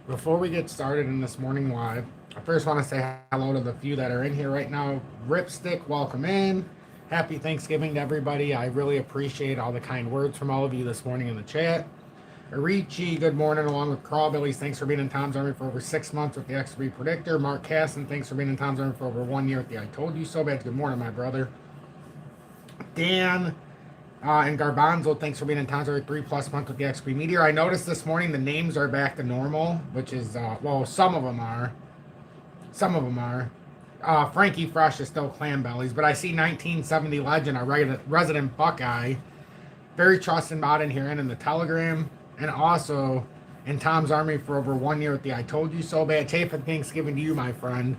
Before we get started in this morning live, I first want to say hello to the few that are in here right now. Ripstick, welcome in. Happy Thanksgiving to everybody. I really appreciate all the kind words from all of you this morning in the chat. Arichi, good morning, along with Crawbillies. Thanks for being in Tom's Army for over 6 months with the XP Predictor. Mark Casson, thanks for being in Tom's Army for over 1 year with the I Told You So Bad. Good morning, my brother. Dan, and Garbanzo, thanks for being in town for 3+ months with the XP Meteor. I noticed this morning the names are back to normal, which is, well, some of them are. Some of them are. Frankie Fresh is still Clanbellies, but I see 1970 Legend, a resident Buckeye. Very trusted mod in here and in the Telegram. And also in Tom's Army for over 1 year with the I Told You So Bad. Tape for Thanksgiving to you, my friend.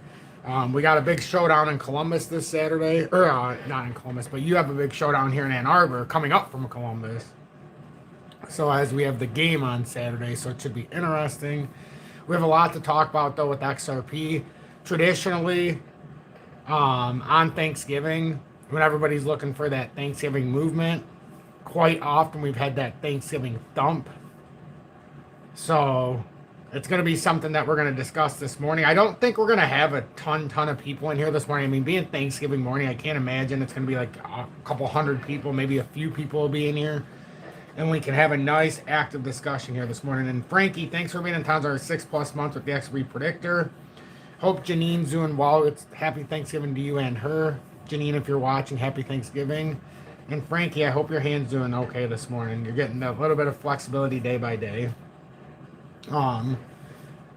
We got a big showdown in Columbus this Saturday. Or, not in Columbus, but you have a big showdown here in Ann Arbor coming up from Columbus. So as we have the game on Saturday, so it should be interesting. We have a lot to talk about, though, with XRP. Traditionally, on Thanksgiving, when everybody's looking for that Thanksgiving movement, quite often we've had that Thanksgiving thump. So it's going to be something that we're going to discuss this morning. I don't think we're going to have a ton of people in here this morning. I mean, being Thanksgiving morning, I can't imagine it's going to be like a couple hundred people. Maybe a few people will be in here. And we can have a nice, active discussion here this morning. And Frankie, thanks for being in town our 6+ months with the XP Predictor. Hope Janine's doing well. It's happy Thanksgiving to you and her. Janine, if you're watching, happy Thanksgiving. And Frankie, I hope your hand's doing okay this morning. You're getting a little bit of flexibility day by day.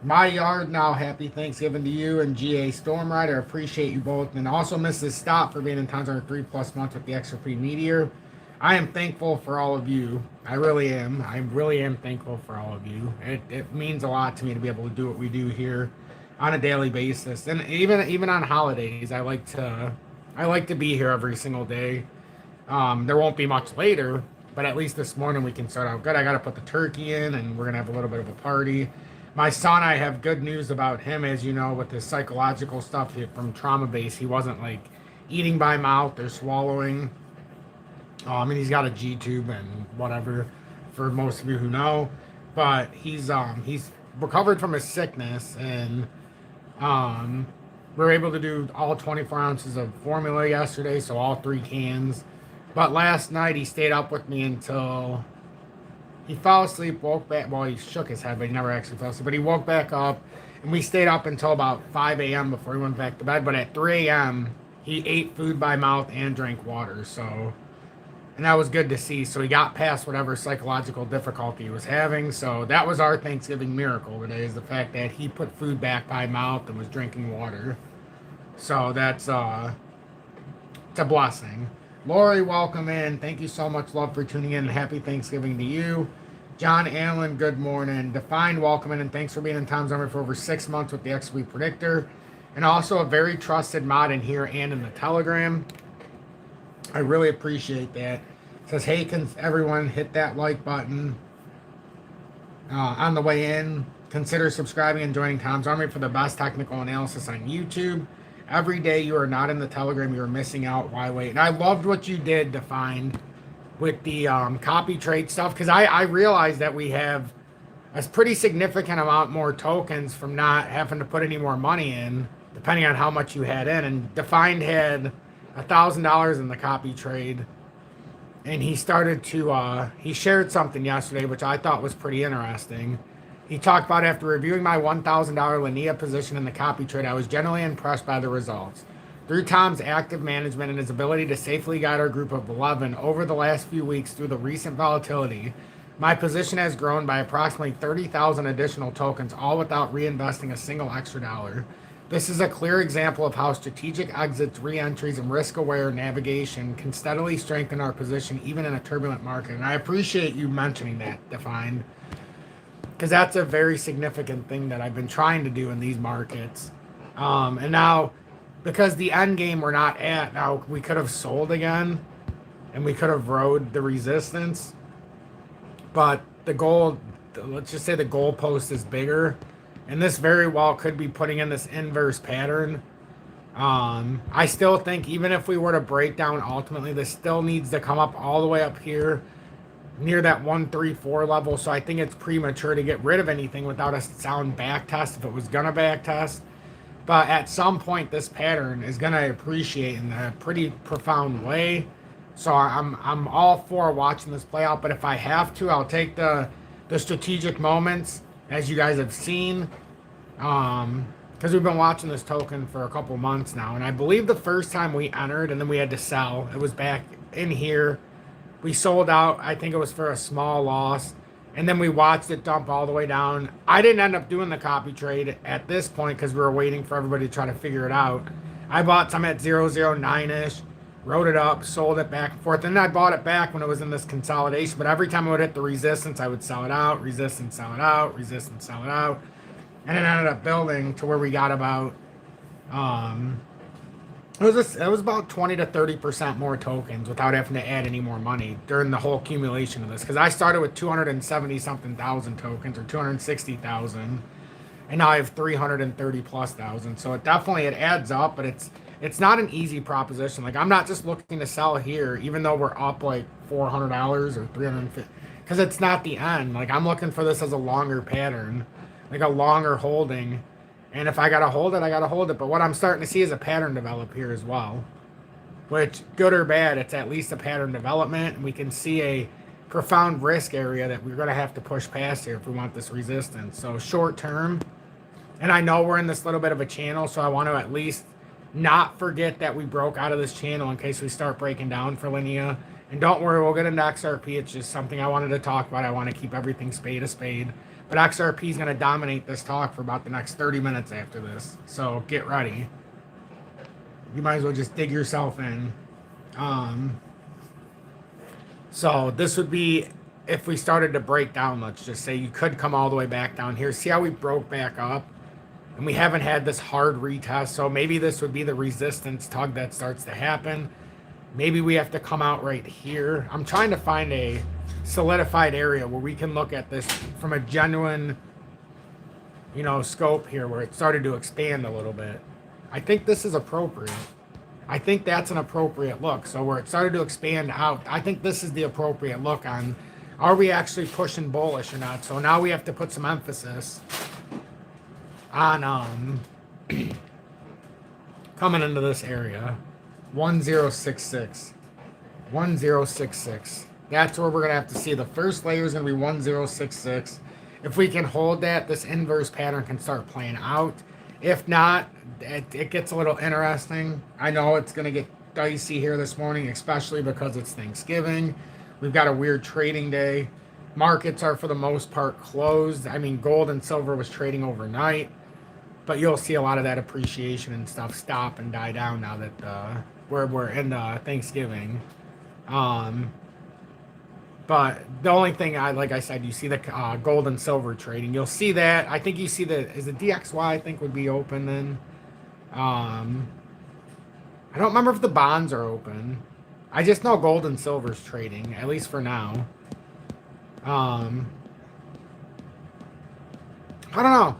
My Yard now, happy Thanksgiving to you and GA Storm Rider. Appreciate you both. And also Mrs. Stop for being in town our 3+ months with the XRP Meteor. I am thankful for all of you. I really am. I really am thankful for all of you. It means a lot to me to be able to do what we do here on a daily basis. And even on holidays, I like to be here every single day. There won't be much later, but at least this morning we can start out good. I got to put the turkey in, and we're going to have a little bit of a party. My son, I have good news about him, as you know, with his psychological stuff from trauma base. He wasn't like eating by mouth or swallowing. And he's got a G tube and whatever, for most of you who know. But he's recovered from his sickness, and we're able to do all 24 ounces of formula yesterday, so all 3 cans. But last night he stayed up with me until he fell asleep, woke back. Well, he shook his head, but he never actually fell asleep. But he woke back up, and we stayed up until about 5 a.m. before he went back to bed. But at 3 a.m., he ate food by mouth and drank water. So, and that was good to see. So he got past whatever psychological difficulty he was having. So that was our Thanksgiving miracle today, is the fact that he put food back by mouth and was drinking water. So that's it's a blessing. Lori, welcome in. Thank you so much, love, for tuning in, and happy Thanksgiving to you. John Allen, good morning. Defined, welcome in, and thanks for being in Tom's Army for over 6 months with the XP Predictor. And also a very trusted mod in here and in the Telegram. I really appreciate that. It says, hey, can everyone hit that like button on the way in. Consider subscribing and joining Tom's Army for the best technical analysis on YouTube. Every day you are not in the Telegram, you're missing out. Why wait? And I loved what you did, Defined, with the copy trade stuff, because I realized that we have a pretty significant amount more tokens from not having to put any more money in, depending on how much you had in. And Defined had $1,000 in the copy trade, and he started to he shared something yesterday which I thought was pretty interesting. He talked about, after reviewing my $1,000 Linea position in the copy trade, I was generally impressed by the results. Through Tom's active management and his ability to safely guide our group of 11 over the last few weeks through the recent volatility, my position has grown by approximately 30,000 additional tokens, all without reinvesting a single extra dollar. This is a clear example of how strategic exits, re-entries, and risk-aware navigation can steadily strengthen our position even in a turbulent market. And I appreciate you mentioning that, Defined, because that's a very significant thing that I've been trying to do in these markets. And now, because the end game we're not at, now we could have sold again, and we could have rode the resistance, but the goal, let's just say the goalpost is bigger, and this very well could be putting in this inverse pattern. I still think even if we were to break down ultimately, this still needs to come up all the way up here, near that 134 level, so I think it's premature to get rid of anything without a sound back test if it was gonna back test. But at some point, this pattern is gonna appreciate in a pretty profound way. So I'm all for watching this play out. But if I have to, I'll take the strategic moments, as you guys have seen, because we've been watching this token for a couple months now. And I believe the first time we entered and then we had to sell, it was back in here. We sold out. I think it was for a small loss. And then we watched it dump all the way down. I didn't end up doing the copy trade at this point because we were waiting for everybody to try to figure it out. I bought some at 009-ish, wrote it up, sold it back and forth. And then I bought it back when it was in this consolidation. But every time I would hit the resistance, I would sell it out, resistance, sell it out, resistance, sell it out. And it ended up building to where we got about, it was about 20 to 30% more tokens without having to add any more money during the whole accumulation of this. Because I started with 270 something thousand tokens, or 260,000, and now I have 330 plus thousand. So it definitely, it adds up, but it's not an easy proposition. Like, I'm not just looking to sell here, even though we're up like $400 or 350, because it's not the end. Like, I'm looking for this as a longer pattern, like a longer holding. And if I got to hold it, I got to hold it. But what I'm starting to see is a pattern develop here as well. Which, good or bad, it's at least a pattern development. And we can see a profound risk area that we're going to have to push past here if we want this resistance. So short term, and I know we're in this little bit of a channel, so I want to at least not forget that we broke out of this channel in case we start breaking down for Linea. And don't worry, we'll get into XRP. It's just something I wanted to talk about. I want to keep everything spade a spade. But XRP is going to dominate this talk for about the next 30 minutes after this. So get ready. You might as well just dig yourself in. So this would be if we started to break down, let's just say you could come all the way back down here. See how we broke back up? And we haven't had this hard retest. So maybe this would be the resistance tug that starts to happen. Maybe we have to come out right here. I'm trying to find a solidified area where we can look at this from a genuine, scope here where it started to expand a little bit. I think this is appropriate. I think that's an appropriate look. So where it started to expand out, I think this is the appropriate look on, are we actually pushing bullish or not? So now we have to put some emphasis on coming into this area. 1066. 1066. That's where we're going to have to see. The first layer is going to be 1066. If we can hold that, this inverse pattern can start playing out. If not, it gets a little interesting. I know it's going to get dicey here this morning, especially because it's Thanksgiving. We've got a weird trading day. Markets are, for the most part, closed. I mean, gold and silver was trading overnight. But you'll see a lot of that appreciation and stuff stop and die down now that we're in Thanksgiving. But the only thing, like I said, you see the gold and silver trading. You'll see that. I think you see is the DXY, I think, would be open then. I don't remember if the bonds are open. I just know gold and silver's trading, at least for now. I don't know.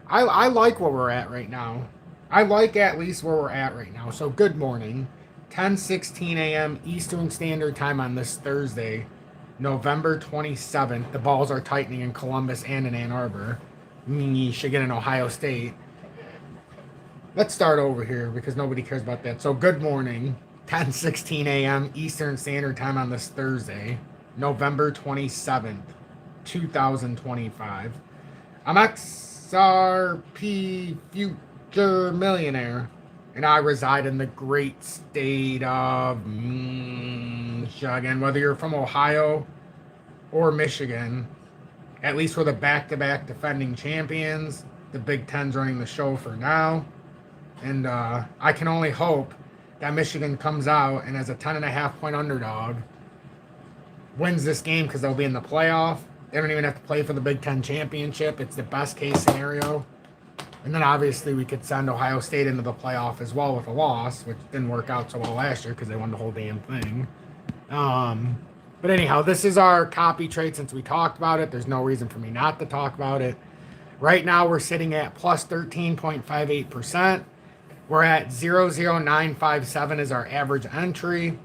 I like where we're at right now. I like at least where we're at right now. So good morning. 10:16 a.m. Eastern Standard Time on this Thursday, November 27th. The balls are tightening in Columbus and in Ann Arbor. Michigan and Ohio State. Let's start over here because nobody cares about that. So good morning. 10:16 a.m. Eastern Standard Time on this Thursday, November 27th, 2025. I'm XRP Future Millionaire, and I reside in the great state of Michigan. Whether you're from Ohio or Michigan, at least we're the back-to-back defending champions. The Big Ten's running the show for now. And I can only hope that Michigan comes out and as a 10.5-point underdog wins this game because they'll be in the playoff. They don't even have to play for the Big Ten championship. It's the best case scenario. And then obviously we could send Ohio State into the playoff as well with a loss, which didn't work out so well last year because they won the whole damn thing. But anyhow, this is our copy trade since we talked about it. There's no reason for me not to talk about it. Right now we're sitting at plus 13.58%. We're at 00957 is our average entry.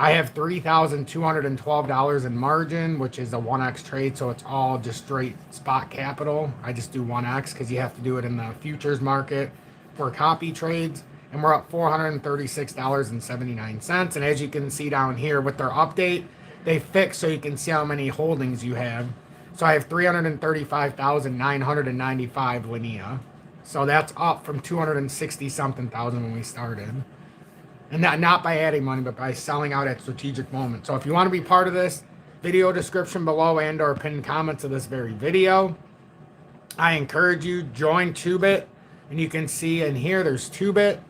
I have $3,212 in margin, which is a 1x trade, so it's all just straight spot capital. I just do 1x because you have to do it in the futures market for copy trades. And we're up $436.79. And as you can see down here with their update, they fixed so you can see how many holdings you have. So I have 335,995 Linea. So that's up from 260 something thousand when we started. And not by adding money, but by selling out at strategic moments. So if you want to be part of this, video description below and or pinned comments of this very video, I encourage you, join TOOBIT. And you can see in here, there's TOOBIT.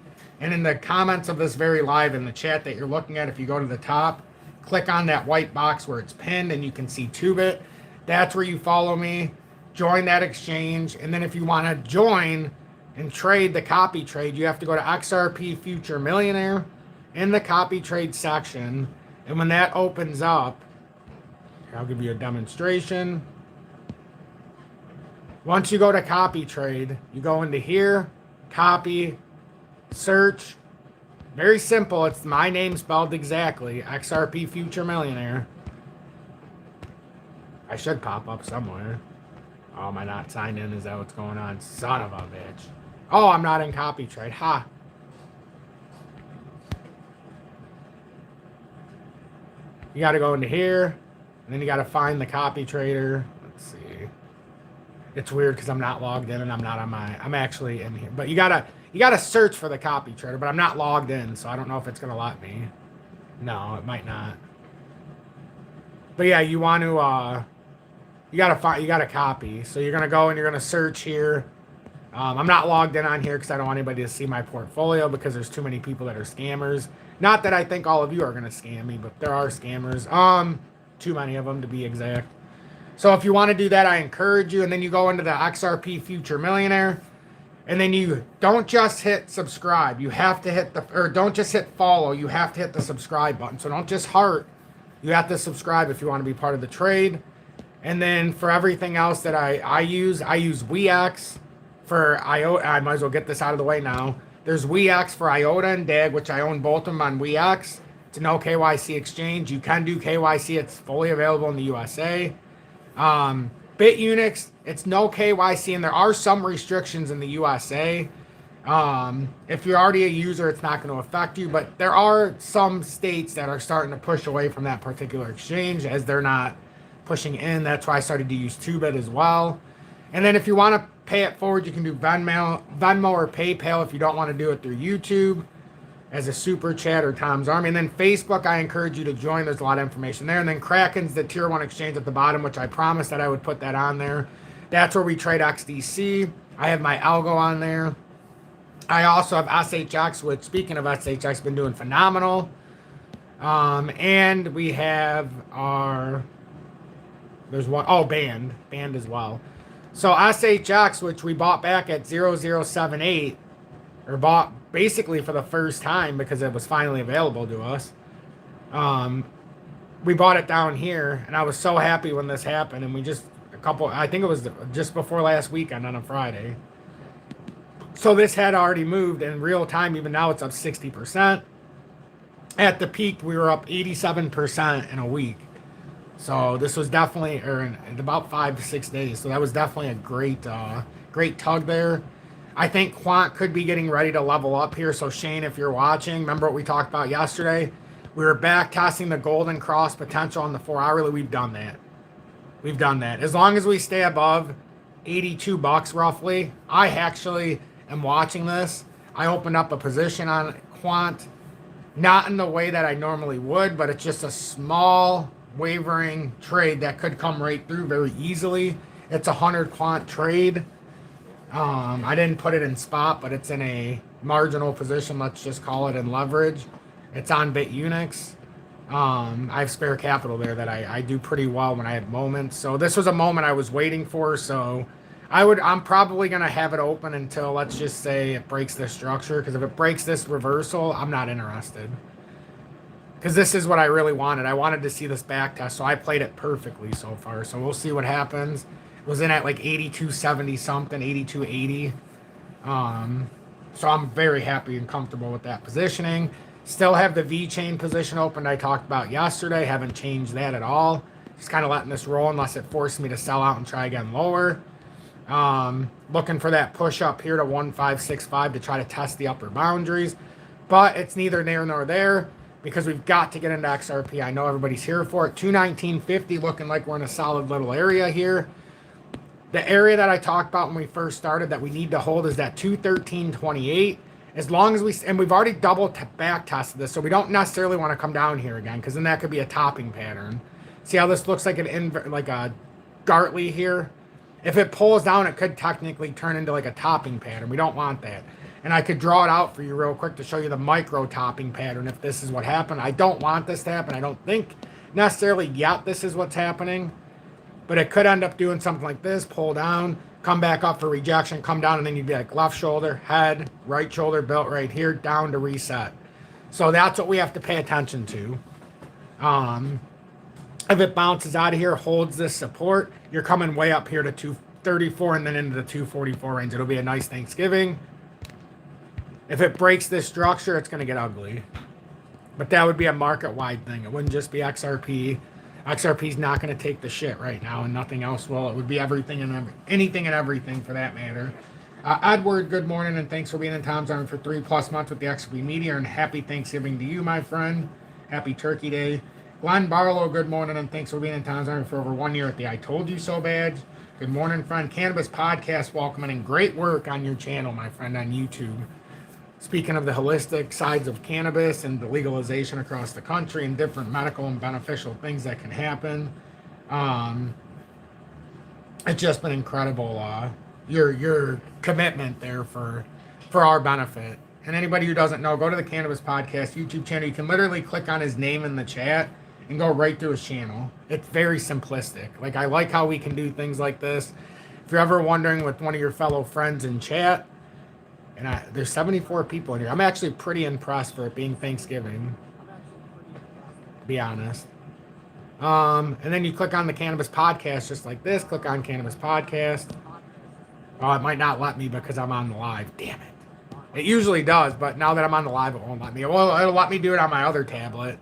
And in the comments of this very live, in the chat that you're looking at, if you go to the top, click on that white box where it's pinned and you can see TOOBIT. That's where you follow me. Join that exchange. And then if you want to join and trade the copy trade, you have to go to XRP Future Millionaire in the copy trade section. And when that opens up, I'll give you a demonstration. Once you go to copy trade, you go into here, copy, search. Very simple. It's my name spelled exactly. XRP Future Millionaire. I should pop up somewhere. Oh, am I not signed in? Is that what's going on? Son of a bitch. Oh, I'm not in copy trade. Ha. You got to go into here. And then you got to find the copy trader. Let's see. It's weird because I'm not logged in and I'm not on my... I'm actually in here. But you got to search for the copy trader. But I'm not logged in, so I don't know if it's going to let me. No, it might not. But yeah, you want to... You gotta copy. So you're gonna go and you're gonna search here. I'm not logged in on here because I don't want anybody to see my portfolio because there's too many people that are scammers. Not that I think all of you are gonna scam me, but there are scammers. Too many of them to be exact. So if you want to do that, I encourage you. And then you go into the XRP Future Millionaire, and then you don't just hit subscribe. You have to hit don't just hit follow. You have to hit the subscribe button. So don't just heart. You have to subscribe if you want to be part of the trade. And then for everything else that I use WEEX for IOTA. I might as well get this out of the way now. There's WEEX for IOTA and DAG, which I own both of them on WEEX. It's a no KYC exchange. You can do KYC. It's fully available in the USA. BITUNIX, it's no KYC, and there are some restrictions in the USA. If you're already a user, it's not going to affect you, but there are some states that are starting to push away from that particular exchange as they're not pushing in. That's why I started to use TOOBIT as well. And then if you want to pay it forward, you can do Venmo or PayPal if you don't want to do it through YouTube as a super chat or Tom's Army. And then Facebook, I encourage you to join. There's a lot of information there. And then KRAKEN's the tier 1 exchange at the bottom, which I promised that I would put that on there. That's where we trade XDC. I have my algo on there. I also have SHX, which, speaking of SHX, been doing phenomenal. And we have our... There's one, band as well. So SHX, which we bought back at 0078, or bought basically for the first time because it was finally available to us. We bought it down here, and I was so happy when this happened. And we just I think it was just before last weekend on a Friday. So this had already moved in real time. Even now, it's up 60%. At the peak, we were up 87% in a week. So this was definitely, in about 5 to 6 days. So that was definitely a great tug there. I think Quant could be getting ready to level up here. So Shane, if you're watching, remember what we talked about yesterday? We were back testing the golden cross potential on the 4-hourly. We've done that. We've done that. As long as we stay above 82 bucks roughly. I actually am watching this. I opened up a position on Quant, not in the way that I normally would, but it's just a small wavering trade that could come right through very easily. It's a 100 quant trade. I didn't put it in spot, but it's in a marginal position, let's just call it, in leverage. It's on BITUNIX. I have spare capital there that I do pretty well when I have moments. So this was a moment I was waiting for. So I'm probably going to have it open until, let's just say, it breaks this structure. Because if it breaks this reversal, I'm not interested. Because this is what I really wanted. I wanted to see this back test, so I played it perfectly so far. So we'll see what happens. It was in at like 82.70 something, 82.80. So I'm very happy and comfortable with that positioning. Still have the V chain position open I talked about yesterday. Haven't changed that at all. Just kind of letting this roll unless it forces me to sell out and try again lower. Looking for that push up here to 1565 to try to test the upper boundaries. But it's neither there nor there because we've got to get into XRP. I know everybody's here for it. 219.50 looking like we're in a solid little area here. The area that I talked about when we first started that we need to hold is that 213.28. As long as we've already double back tested this, so we don't necessarily want to come down here again because then that could be a topping pattern. See how this looks like like a Gartley here? If it pulls down, it could technically turn into like a topping pattern. We don't want that. And I could draw it out for you real quick to show you the micro topping pattern if this is what happened. I don't want this to happen. I don't think necessarily yet this is what's happening. But it could end up doing something like this, pull down, come back up for rejection, come down, and then you'd be like left shoulder, head, right shoulder, belt right here, down to reset. So that's what we have to pay attention to. If it bounces out of here, holds this support, you're coming way up here to 234 and then into the 244 range. It'll be a nice Thanksgiving. If it breaks this structure, it's going to get ugly. But that would be a market-wide thing. It wouldn't just be XRP. XRP's not going to take the shit right now, and nothing else will. It would be everything and anything and everything for that matter. Edward, good morning, and thanks for being in Tom's Army for 3+ months with the XRP Media, and happy Thanksgiving to you, my friend. Happy Turkey Day. Glenn Barlow, good morning, and thanks for being in Tom's Army for over 1 year at the I Told You So badge. Good morning, friend. Cannabis Podcast, welcoming, and great work on your channel, my friend, on YouTube. Speaking of the holistic sides of cannabis and the legalization across the country and different medical and beneficial things that can happen. It's just been incredible, your commitment there for our benefit. And anybody who doesn't know, go to the Cannabis Podcast YouTube channel. You can literally click on his name in the chat and go right to his channel. It's very simplistic. Like, I like how we can do things like this. If you're ever wondering with one of your fellow friends in chat, and there's 74 people in here. I'm actually pretty impressed for it being Thanksgiving, to be honest. And then you click on the Cannabis Podcast just like this. Click on Cannabis Podcast. Oh, it might not let me because I'm on the live. Damn it. It usually does, but now that I'm on the live, it won't let me. Well, it'll let me do it on my other tablet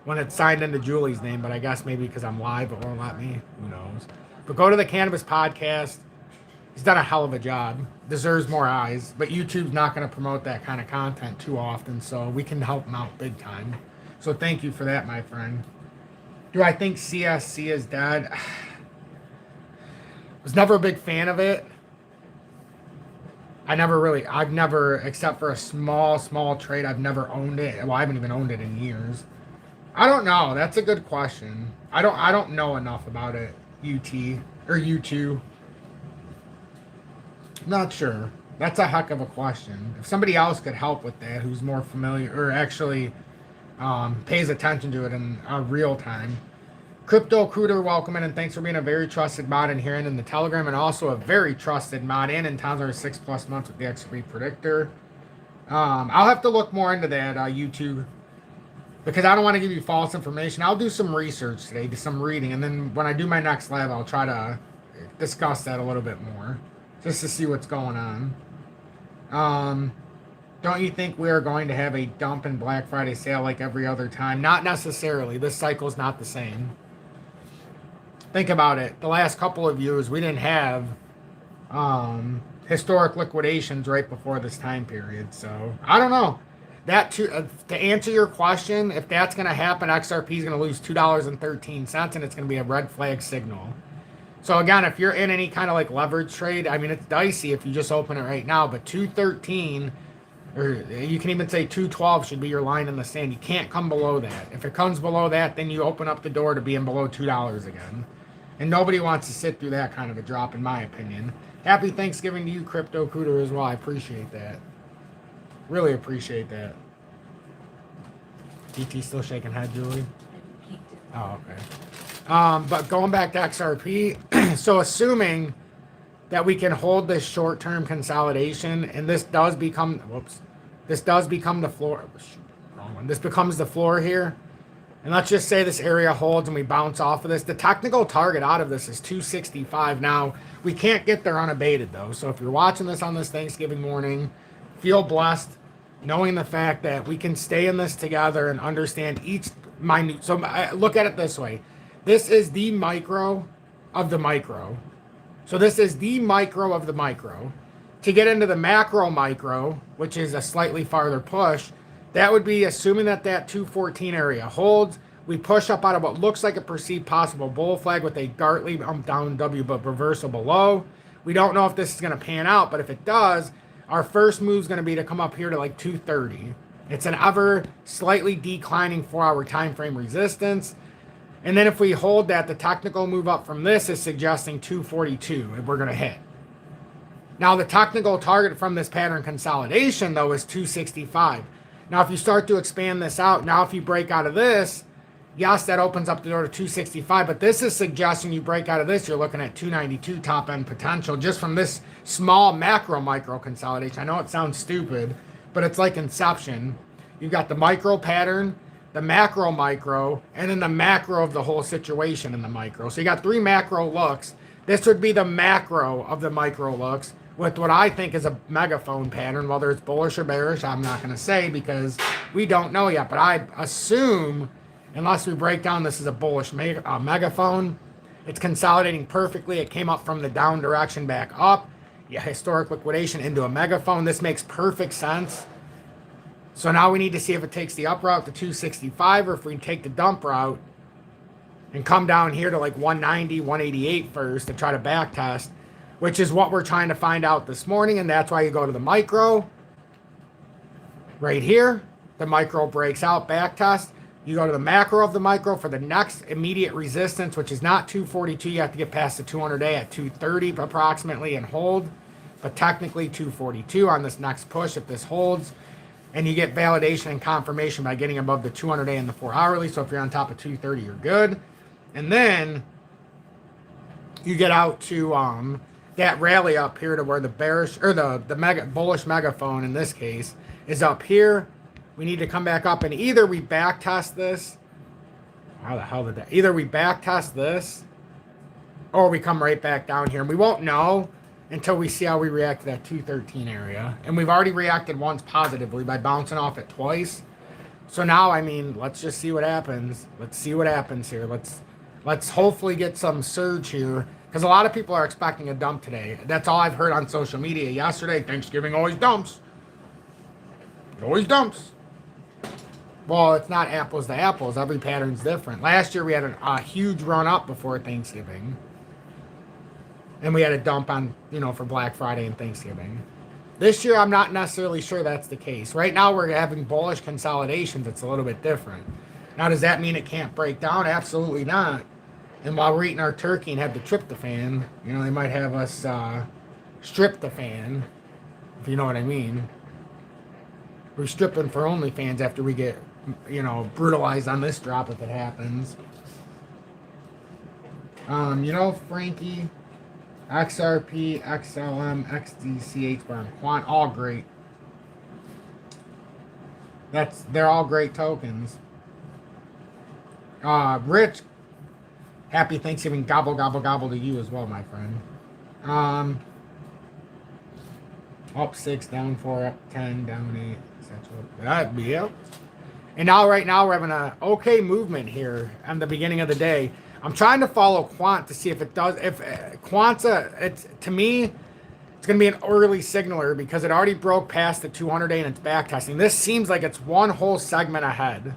when it's signed into Julie's name, but I guess maybe because I'm live, it won't let me. Who knows? But go to the Cannabis Podcast. He's done a hell of a job. Deserves more eyes, but YouTube's not going to promote that kind of content too often, so we can help him out big time. So thank you for that, my friend. Do I think CSC is dead? Was never a big fan of it. I've never, except for a small trade, I've never owned it. Well, I haven't even owned it in years. I don't know. That's a good question. I don't know enough about it. U2. Not sure. That's a heck of a question. If somebody else could help with that, who's more familiar or actually pays attention to it in real time. Crypto Cruder, welcome in, and thanks for being a very trusted mod in here and in the Telegram, and also a very trusted mod in Tom's Army 6+ months with the XRP Predictor. I'll have to look more into that YouTube because I don't want to give you false information. I'll do some research today, do some reading, and then when I do my next live, I'll try to discuss that a little bit more. Just to see what's going on. Don't you think we are going to have a dump and Black Friday sale like every other time? Not necessarily. This cycle's not the same. Think about it. The last couple of years, we didn't have historic liquidations right before this time period. So, I don't know. That to answer your question, if that's going to happen, XRP is going to lose $2.13, and it's going to be a red flag signal. So again, if you're in any kind of like leverage trade, I mean, it's dicey if you just open it right now, but 213, or you can even say 212 should be your line in the sand. You can't come below that. If it comes below that, then you open up the door to being below $2 again. And nobody wants to sit through that kind of a drop, in my opinion. Happy Thanksgiving to you, Crypto Cooter, as well. I appreciate that. Really appreciate that. DT still shaking head, Julie? Oh, okay. But going back to XRP, so assuming that we can hold this short-term consolidation, and this does become the floor. Wrong one. This becomes the floor here. And let's just say this area holds and we bounce off of this. The technical target out of this is 265. Now, we can't get there unabated, though. So if you're watching this on this Thanksgiving morning, feel blessed. knowing the fact that we can stay in this together and understand each minute. So look at it this way. This is the micro of the micro. So this is the micro of the micro. To get into the macro micro, which is a slightly farther push, that would be assuming that that 214 area holds. We push up out of what looks like a perceived possible bull flag with a Gartley down W but reversal below. We don't know if this is going to pan out, but if it does, our first move is going to be to come up here to like 230. It's an ever slightly declining 4-hour time frame resistance. And then if we hold that, the technical move up from this is suggesting 242 if we're going to hit. Now, the technical target from this pattern consolidation, though, is 265. Now, if you start to expand this out, now if you break out of this, yes, that opens up the door to 265, but this is suggesting you break out of this, you're looking at 292 top-end potential just from this small macro-micro consolidation. I know it sounds stupid, but it's like Inception. You've got the micro pattern, the macro-micro, and then the macro of the whole situation in the micro. So you got 3 macro looks. This would be the macro of the micro looks with what I think is a megaphone pattern. Whether it's bullish or bearish, I'm not going to say because we don't know yet, but I assume, unless we break down this is a bullish megaphone, it's consolidating perfectly. It came up from the down direction back up. Yeah, historic liquidation into a megaphone. This makes perfect sense. So now we need to see if it takes the up route to 265 or if we take the dump route and come down here to like 190, 188 first to try to back test, which is what we're trying to find out this morning. And that's why you go to the micro right here. The micro breaks out, back test. You go to the macro of the micro for the next immediate resistance, which is not 242. You have to get past the 200-day at 230 approximately and hold. But technically 242 on this next push if this holds. And you get validation and confirmation by getting above the 200-day and the 4-hourly. So if you're on top of 230, you're good. And then you get out to that rally up here to where the bearish or the bullish megaphone in this case is up here. We need to come back up and either we back test this. How the hell did that? Either we back test this or we come right back down here. And we won't know until we see how we react to that 213 area. And we've already reacted once positively by bouncing off it twice. So now, I mean, let's just see what happens. Let's see what happens here. Let's hopefully get some surge here. Because a lot of people are expecting a dump today. That's all I've heard on social media yesterday. Thanksgiving always dumps. It always dumps. Well, it's not apples to apples. Every pattern's different. Last year we had a huge run up before Thanksgiving. And we had a dump on, for Black Friday and Thanksgiving. This year, I'm not necessarily sure that's the case. Right now, we're having bullish consolidations. It's a little bit different. Now, does that mean it can't break down? Absolutely not. And while we're eating our turkey and have the tryptophan, they might have us strip the fan, if you know what I mean. We're stripping for OnlyFans after we get, brutalized on this drop if it happens. Frankie, XRP, XLM, XDCH, Quant, all great. They're all great tokens. Rich, happy Thanksgiving, gobble, gobble, gobble to you as well, my friend. Up 6, down 4, up 10, down 8, etc. That'd be it. And right now we're having a okay movement here at the beginning of the day. I'm trying to follow Quant to see if it does. If Quant's to me, it's going to be an early signaler because it already broke past the 200-day and it's back testing. This seems like it's one whole segment ahead.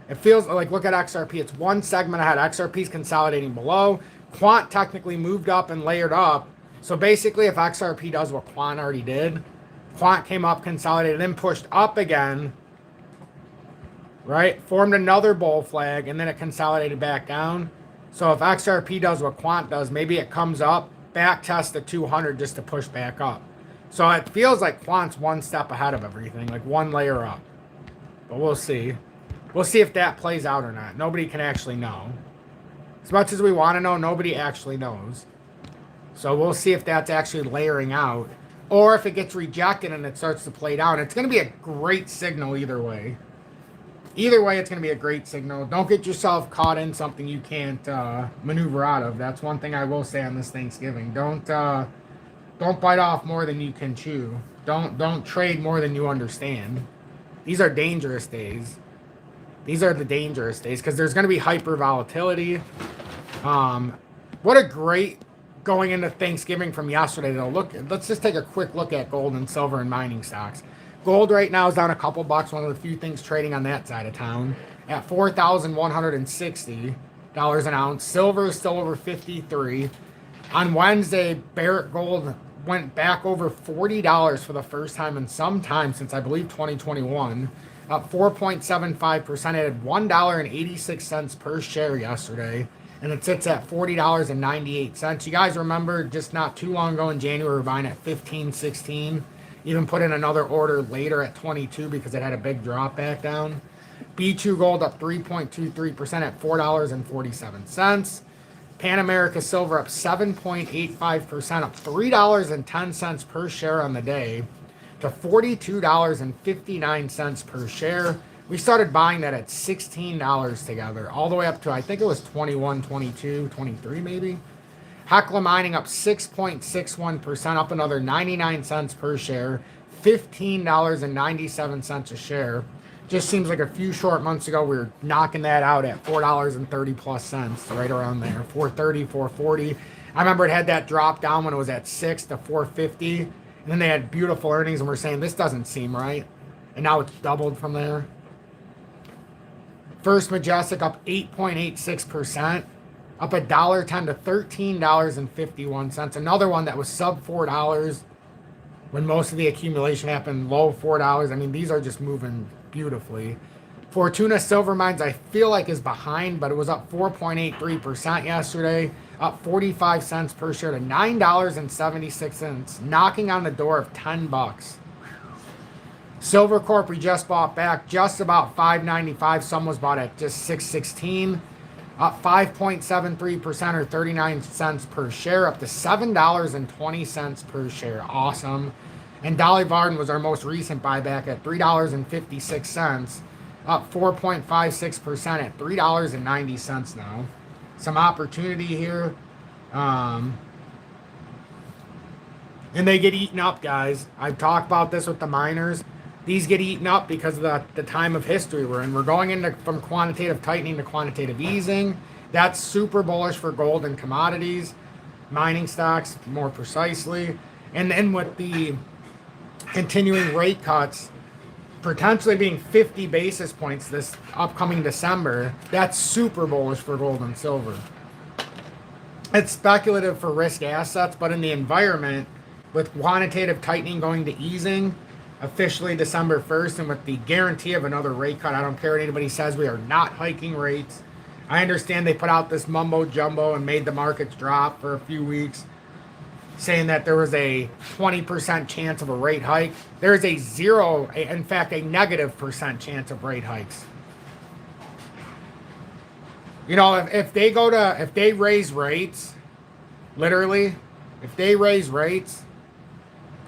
It feels like, look at XRP. It's one segment ahead. XRP's consolidating below. Quant technically moved up and layered up. So basically, if XRP does what Quant already did, Quant came up, consolidated, then pushed up again, right? Formed another bull flag, and then it consolidated back down. So if XRP does what Quant does, maybe it comes up, back test the 200 just to push back up. So it feels like Quant's one step ahead of everything, like one layer up. But we'll see. We'll see if that plays out or not. Nobody can actually know. As much as we want to know, nobody actually knows. So we'll see if that's actually layering out. Or if it gets rejected and it starts to play down. It's going to be a great signal either way. Either way, it's going to be a great signal. Don't get yourself caught in something you can't maneuver out of. That's one thing I will say on this Thanksgiving. Don't Don't bite off more than you can chew. Don't trade more than you understand. These are dangerous days. These are the dangerous days because there's going to be hyper volatility. What a great going into Thanksgiving from yesterday though. Look, let's just take a quick look at gold and silver and mining stocks. Gold right now is down a couple bucks, one of the few things trading on that side of town, at $4,160 an ounce. Silver is still over 53. On Wednesday, Barrick Gold went back over $40 for the first time in some time since I believe 2021. Up 4.75%. It had $1.86 per share yesterday, and it sits at $40.98. You guys remember just not too long ago in January, we were buying at $15.16. Even put in another order later at 22 because it had a big drop back down. B2 Gold up 3.23% at $4.47. Pan America Silver up 7.85%, up $3.10 per share on the day to $42.59 per share. We started buying that at $16 together, all the way up to, I think it was 21, 22, 23 maybe. Hecla Mining up 6.61%, up another 99 cents per share, $15.97 a share. Just seems like a few short months ago we were knocking that out at $4.30 plus cents, right around there, 4.30, 4.40. I remember it had that drop down when it was at 6 to 4.50, and then they had beautiful earnings, and we're saying this doesn't seem right, and now it's doubled from there. First Majestic up 8.86%, up $1.10 to $13.51. Another one that was sub $4 when most of the accumulation happened, low $4. I mean, these are just moving beautifully. Fortuna Silver Mines, I feel like is behind, but it was up 4.83% yesterday, up 45 cents per share to $9.76, knocking on the door of $10. Silver Corp we just bought back just about $5.95. Some was bought at just $6.16, up 5.73% or 39 cents per share, up to $7.20 per share. Awesome. And Dolly Varden was our most recent buyback at $3.56, up 4.56% at $3.90 now. Some opportunity here. And they get eaten up, guys. I've talked about this with the miners. These get eaten up because of the time of history we're in. We're going into from quantitative tightening to quantitative easing. That's super bullish for gold and commodities, mining stocks more precisely. And then with the continuing rate cuts, potentially being 50 basis points this upcoming December, that's super bullish for gold and silver. It's speculative for risk assets, but in the environment, with quantitative tightening going to easing officially December 1st, and with the guarantee of another rate cut, I don't care what anybody says, we are not hiking rates. I understand they put out this mumbo jumbo and made the markets drop for a few weeks, saying that there was a 20% chance of a rate hike. There is in fact, a negative percent chance of rate hikes. You know, if they raise rates, literally, if they raise rates,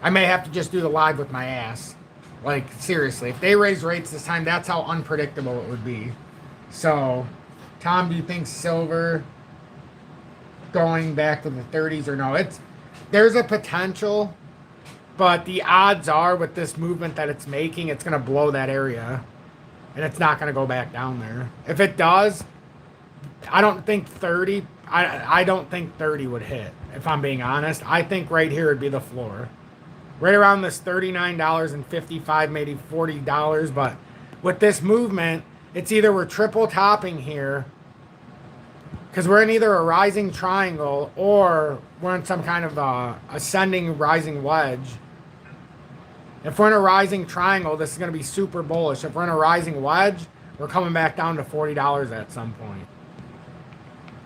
I may have to just do the live with my ass. Like, seriously, if they raise rates this time, that's how unpredictable it would be. So, Tom, do you think silver going back to the 30s or no? There's a potential, but the odds are with this movement that it's making, it's going to blow that area, and it's not going to go back down there. If it does, I don't think 30. I don't think 30 would hit, if I'm being honest. I think right here would be the floor. Right around this $39.55, maybe $40. But with this movement, it's either we're triple topping here, because we're in either a rising triangle or we're in some kind of ascending rising wedge. If we're in a rising triangle, this is going to be super bullish. If we're in a rising wedge, we're coming back down to $40 at some point.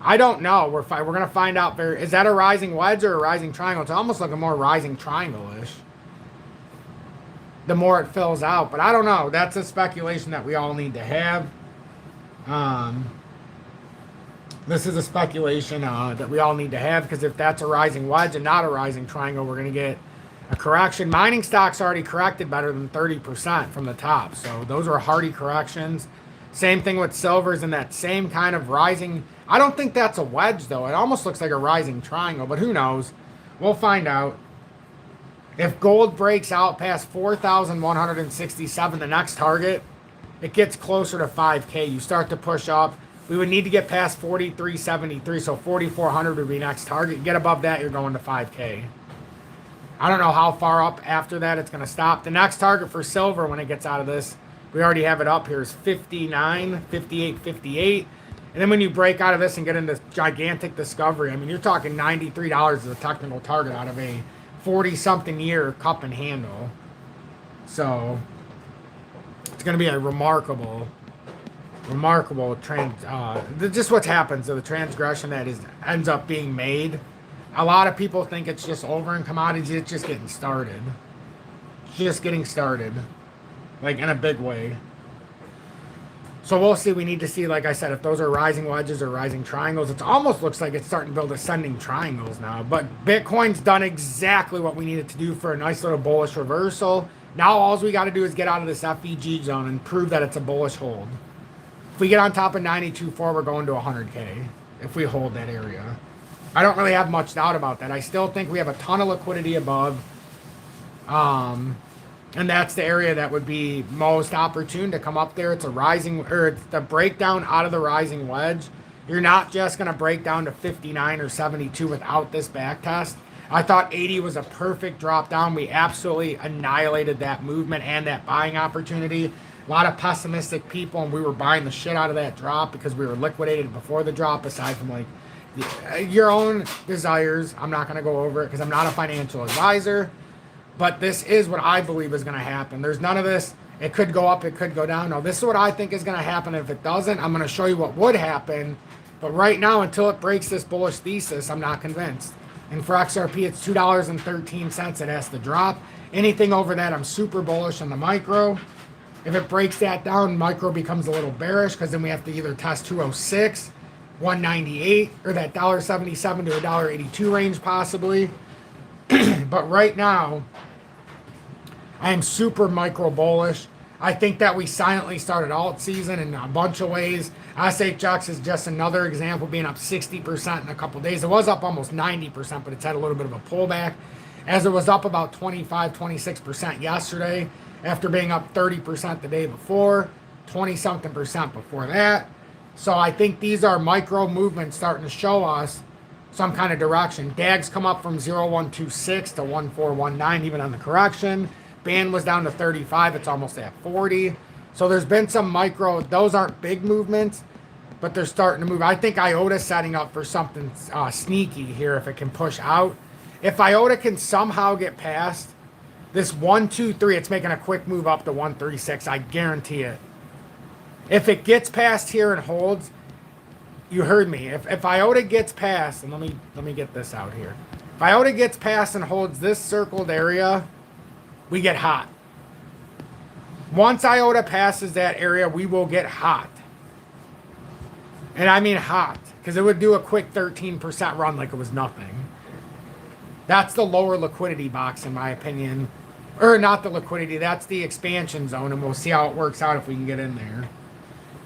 I don't know. We're going to find out. Is that a rising wedge or a rising triangle? It's almost like a more rising triangle-ish, the more it fills out. But I don't know. That's a speculation that we all need to have. This is a speculation that we all need to have, because if that's a rising wedge and not a rising triangle, we're going to get a correction. Mining stocks already corrected better than 30% from the top. So those are hardy corrections. Same thing with silvers in that same kind of rising. I don't think that's a wedge, though. It almost looks like a rising triangle, but who knows? We'll find out. If gold breaks out past 4,167, the next target, it gets closer to 5K. You start to push up. We would need to get past 43.73, so 4,400 would be next target. Get above that, you're going to 5K. I don't know how far up after that it's going to stop. The next target for silver when it gets out of this, we already have it up here, is 59, 58, 58. And then when you break out of this and get into gigantic discovery, I mean, you're talking $93 as a technical target out of a 40-something year cup and handle. So it's going to be a remarkable just what happens to the transgression that ends up being made. A lot of people think it's just over in commodities. It's just getting started. Just getting started. Like, in a big way. So we'll see. We need to see, like I said, if those are rising wedges or rising triangles. It almost looks like it's starting to build ascending triangles now. But Bitcoin's done exactly what we needed to do for a nice little bullish reversal. Now all we got to do is get out of this FEG zone and prove that it's a bullish hold. If we get on top of 92.4, we're going to 100K. If we hold that area. I don't really have much doubt about that. I still think we have a ton of liquidity above. And that's the area that would be most opportune to come up there. It's a rising, or it's the breakdown out of the rising wedge. You're not just going to break down to 59 or 72 without this back test. I thought 80 was a perfect drop down. We absolutely annihilated that movement and that buying opportunity. A lot of pessimistic people, and we were buying the shit out of that drop because we were liquidated before the drop, aside from like your own desires. I'm not going to go over it because I'm not a financial advisor. But this is what I believe is going to happen. There's none of this, it could go up, it could go down. No, this is what I think is going to happen. If it doesn't, I'm going to show you what would happen. But right now, until it breaks this bullish thesis, I'm not convinced. And for XRP, it's $2.13 it has to drop. Anything over that, I'm super bullish on the micro. If it breaks that down, micro becomes a little bearish because then we have to either test 206, 198, or that $1.77 to $1.82 range possibly. But right now, I am super micro bullish. I think that we silently started alt season in a bunch of ways. SHX is just another example, being up 60% in a couple days. It was up almost 90%, but it's had a little bit of a pullback, as it was up about 25, 26% yesterday after being up 30% the day before, 20-something% before that. So I think these are micro movements starting to show us some kind of direction. DAG's come up from 0.126 to 1.419 even on the correction. Band was down to 35. It's almost at 40. So there's been some micro. Those aren't big movements, but they're starting to move. I think IOTA's setting up for something sneaky here if it can push out. If IOTA can somehow get past this 1, 2, 3, it's making a quick move up to 136. I guarantee it. If it gets past here and holds, you heard me. If IOTA gets past, and let me get this out here. If IOTA gets past and holds this circled area, we get hot. Once IOTA passes that area, we will get hot. And I mean hot, because it would do a quick 13% run like it was nothing. That's the lower liquidity box, in my opinion. Or not the liquidity, that's the expansion zone, and we'll see how it works out if we can get in there.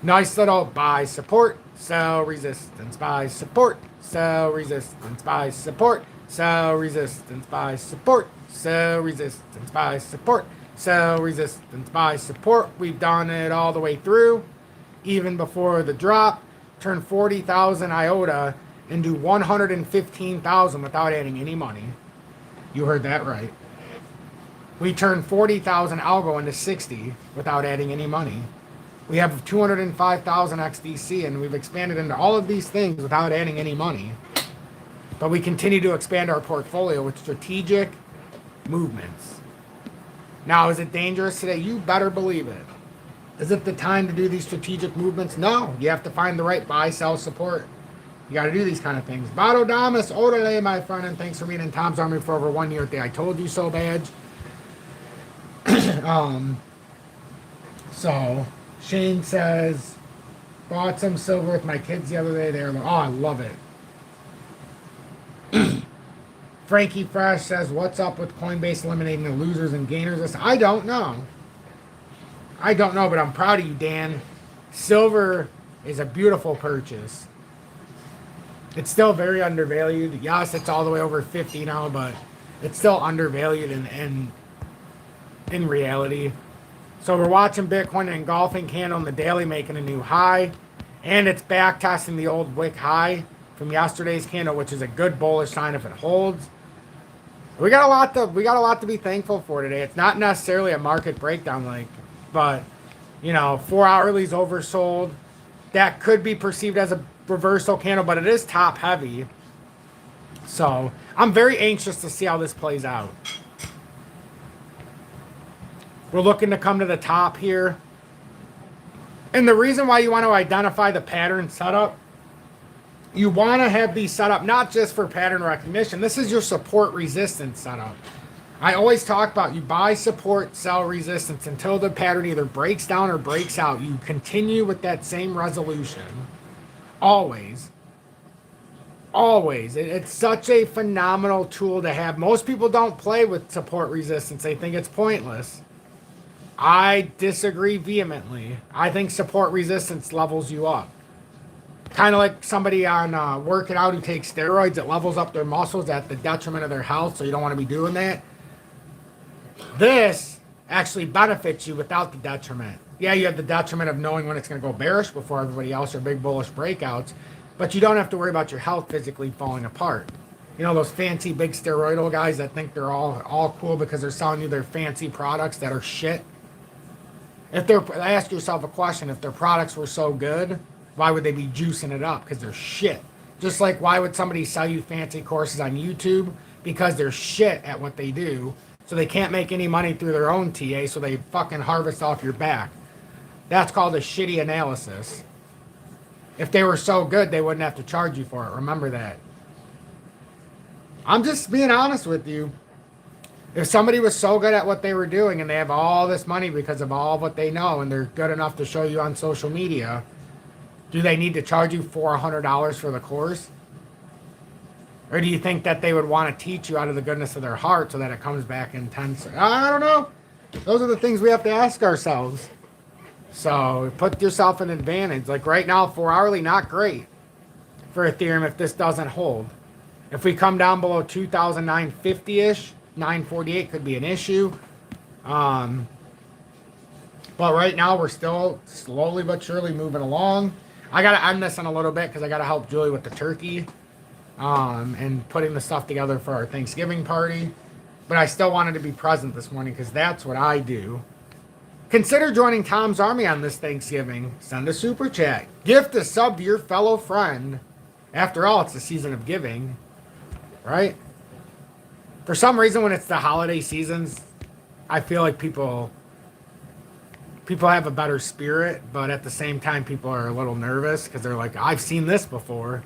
Nice little buy support, sell resistance, buy support, sell resistance, buy support, sell resistance, buy support, sell resistance, buy support, sell resistance, buy support. We've done it all the way through, even before the drop. Turn 40,000 IOTA into 115,000 without adding any money. You heard that right. We turned 40,000 algo into 60 without adding any money. We have 205,000 XDC, and we've expanded into all of these things without adding any money. But we continue to expand our portfolio with strategic movements. Now, is it dangerous today? You better believe it. Is it the time to do these strategic movements? No. You have to find the right buy, sell, support. You got to do these kind of things. Vado Damas, Odele, my friend, and thanks for being in Tom's Army for over 1 year at the I Told You So badge. So, Shane says, bought some silver with my kids the other day. They're like, oh, I love it. Frankie Fresh says, what's up with Coinbase eliminating the losers and gainers? I don't know. I don't know, but I'm proud of you, Dan. Silver is a beautiful purchase. It's still very undervalued. Yes, it's all the way over 50 now, but It's still undervalued in reality. So we're watching Bitcoin and engulfing candle on the daily making a new high. And it's back testing the old wick high from yesterday's candle, which is a good bullish sign if it holds. We got a lot to be thankful for today. It's not necessarily a market breakdown but 4 hourly's oversold. That could be perceived as a reversal candle, but it is top heavy. So I'm very anxious to see how this plays out. We're looking to come to the top here. And the reason why you want to identify the pattern setup, you want to have these set up not just for pattern recognition. This is your support resistance setup. I always talk about you buy support, sell resistance until the pattern either breaks down or breaks out. You continue with that same resolution. Always. Always. It's such a phenomenal tool to have. Most people don't play with support resistance. They think it's pointless. I disagree vehemently. I think support resistance levels you up. Kind of like somebody on working out who takes steroids, it levels up their muscles at the detriment of their health, so you don't want to be doing that. This actually benefits you without the detriment. Yeah, you have the detriment of knowing when it's going to go bearish before everybody else or big bullish breakouts, but you don't have to worry about your health physically falling apart. You know, those fancy big steroidal guys that think they're all cool because they're selling you their fancy products that are shit. Ask yourself a question, if their products were so good, why would they be juicing it up? Because they're shit. Just like why would somebody sell you fancy courses on YouTube? Because they're shit at what they do. So they can't make any money through their own TA, so they fucking harvest off your back. That's called a shitty analysis. If they were so good, they wouldn't have to charge you for it. Remember that. I'm just being honest with you. If somebody was so good at what they were doing and they have all this money because of all what they know and they're good enough to show you on social media, do they need to charge you $400 for the course? Or do you think that they would want to teach you out of the goodness of their heart so that it comes back in 10 seconds? I don't know. Those are the things we have to ask ourselves. So put yourself in advantage. Like right now, 4 hourly, not great for Ethereum if this doesn't hold. If we come down below 2,950-ish, 948 could be an issue. But right now, we're still slowly but surely moving along. I got to end this in a little bit because I got to help Julie with the turkey and putting the stuff together for our Thanksgiving party. But I still wanted to be present this morning because that's what I do. Consider joining Tom's Army on this Thanksgiving. Send a super chat. Gift a sub to your fellow friend. After all, it's the season of giving, right? For some reason, when it's the holiday seasons, I feel like people have a better spirit, but at the same time, people are a little nervous because they're like, I've seen this before.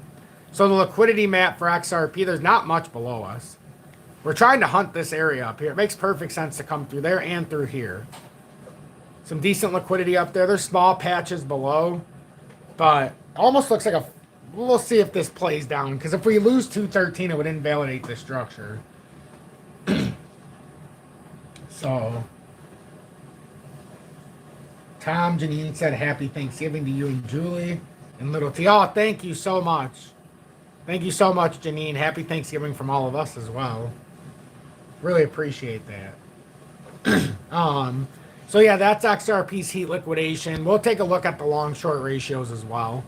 So the liquidity map for XRP, there's not much below us. We're trying to hunt this area up here. It makes perfect sense to come through there and through here. Some decent liquidity up there. There's small patches below, but almost looks like we'll see if this plays down, because if we lose 213, it would invalidate the structure. So, Tom, Janine said happy Thanksgiving to you and Julie and Little T. Oh, thank you so much. Thank you so much, Janine. Happy Thanksgiving from all of us as well. Really appreciate that. So yeah, that's XRP's heat liquidation. We'll take a look at the long-short ratios as well.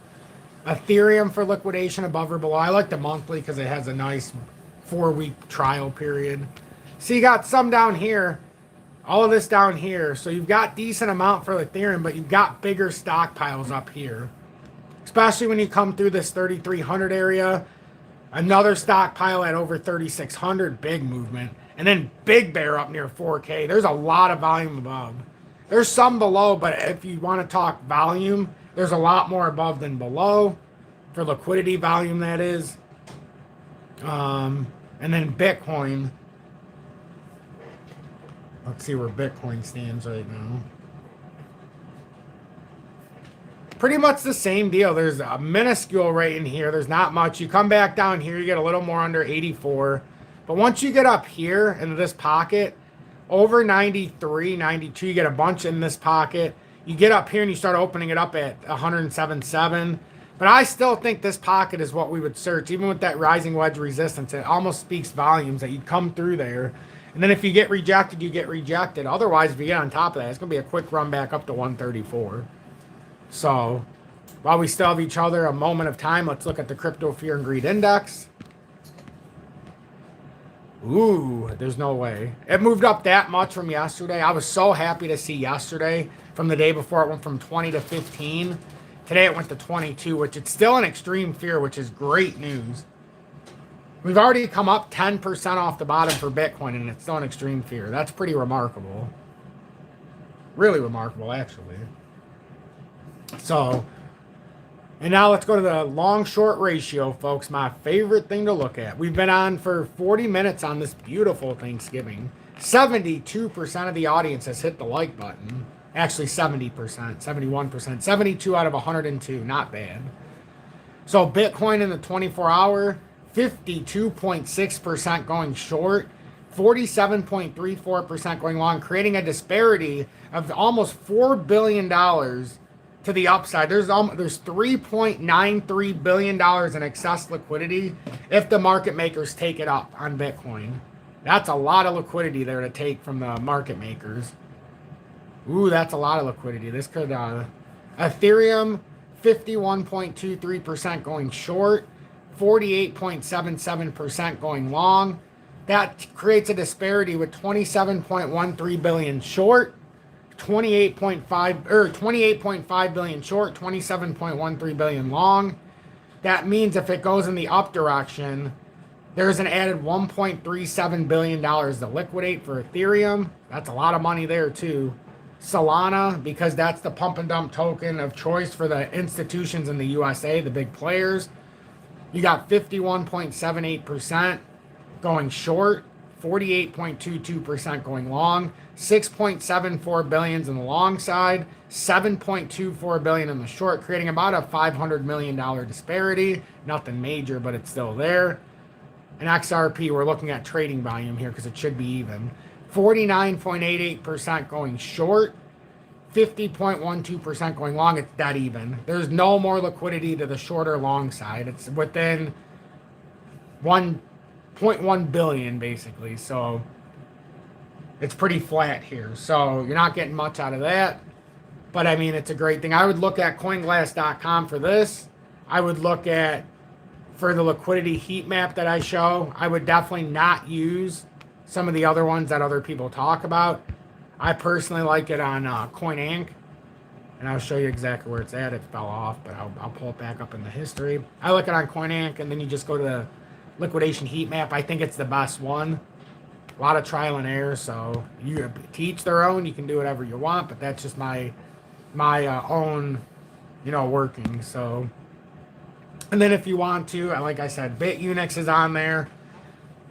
Ethereum for liquidation above or below. I like the monthly because it has a nice 4-week trial period. So you got some down here. All of this down here. So you've got decent amount for Ethereum, but you've got bigger stockpiles up here. Especially when you come through this 3,300 area. Another stockpile at over 3,600. Big movement. And then big bear up near 4K. There's a lot of volume above. There's some below, but if you want to talk volume, there's a lot more above than below. For liquidity volume, that is. And then Bitcoin. Let's see where Bitcoin stands right now. Pretty much the same deal. There's a minuscule right in here. There's not much. You come back down here, you get a little more under 84. But once you get up here into this pocket, over 93, 92, you get a bunch in this pocket. You get up here and you start opening it up at 107.7. But I still think this pocket is what we would search. Even with that rising wedge resistance, it almost speaks volumes that you'd come through there. And then if you get rejected, you get rejected. Otherwise, if you get on top of that, it's going to be a quick run back up to 134. So while we still have each other a moment of time, let's look at the Crypto Fear and Greed Index. Ooh, there's no way. It moved up that much from yesterday. I was so happy to see yesterday from the day before it went from 20 to 15. Today it went to 22, which it's still an extreme fear, which is great news. We've already come up 10% off the bottom for Bitcoin, and it's still an extreme fear. That's pretty remarkable. Really remarkable, actually. So, and now let's go to the long-short ratio, folks. My favorite thing to look at. We've been on for 40 minutes on this beautiful Thanksgiving. 72% of the audience has hit the like button. Actually, 70%, 71%. 72 out of 102. Not bad. So, Bitcoin in the 24-hour, 52.6% going short. 47.34% going long, creating a disparity of almost $4 billion to the upside. There's $3.93 billion in excess liquidity if the market makers take it up on Bitcoin. That's a lot of liquidity there to take from the market makers. Ooh, that's a lot of liquidity. This could, Ethereum, 51.23% going short, 48.77% going long. That creates a disparity with 27.13 billion short, 28.5 billion short, 27.13 billion long. That means if it goes in the up direction, there's an added $1.37 billion to liquidate for Ethereum. That's a lot of money there too. Solana, because that's the pump and dump token of choice for the institutions in the USA, the big players. You got 51.78% going short, 48.22% going long, 6.74 billion in the long side, 7.24 billion in the short, creating about a $500 million disparity. Nothing major, but it's still there. And XRP, we're looking at trading volume here because it should be even. 49.88% going short, 50.12% going long. It's dead even. There's no more liquidity to the short or long side. It's within 1.1 billion basically. So it's pretty flat here. So you're not getting much out of that. But I mean, it's a great thing. I would look at coinglass.com for this. I would look at, for the liquidity heat map that I show, I would definitely not use some of the other ones that other people talk about. I personally like it on CoinAnk, and I'll show you exactly where it's at. It fell off, but I'll pull it back up in the history. I look it on CoinAnk, and then you just go to the liquidation heat map. I think it's the best one. A lot of trial and error, so you to each their own. You can do whatever you want, but that's just my own, working. So, and then if you want to, like I said, BITUNIX is on there.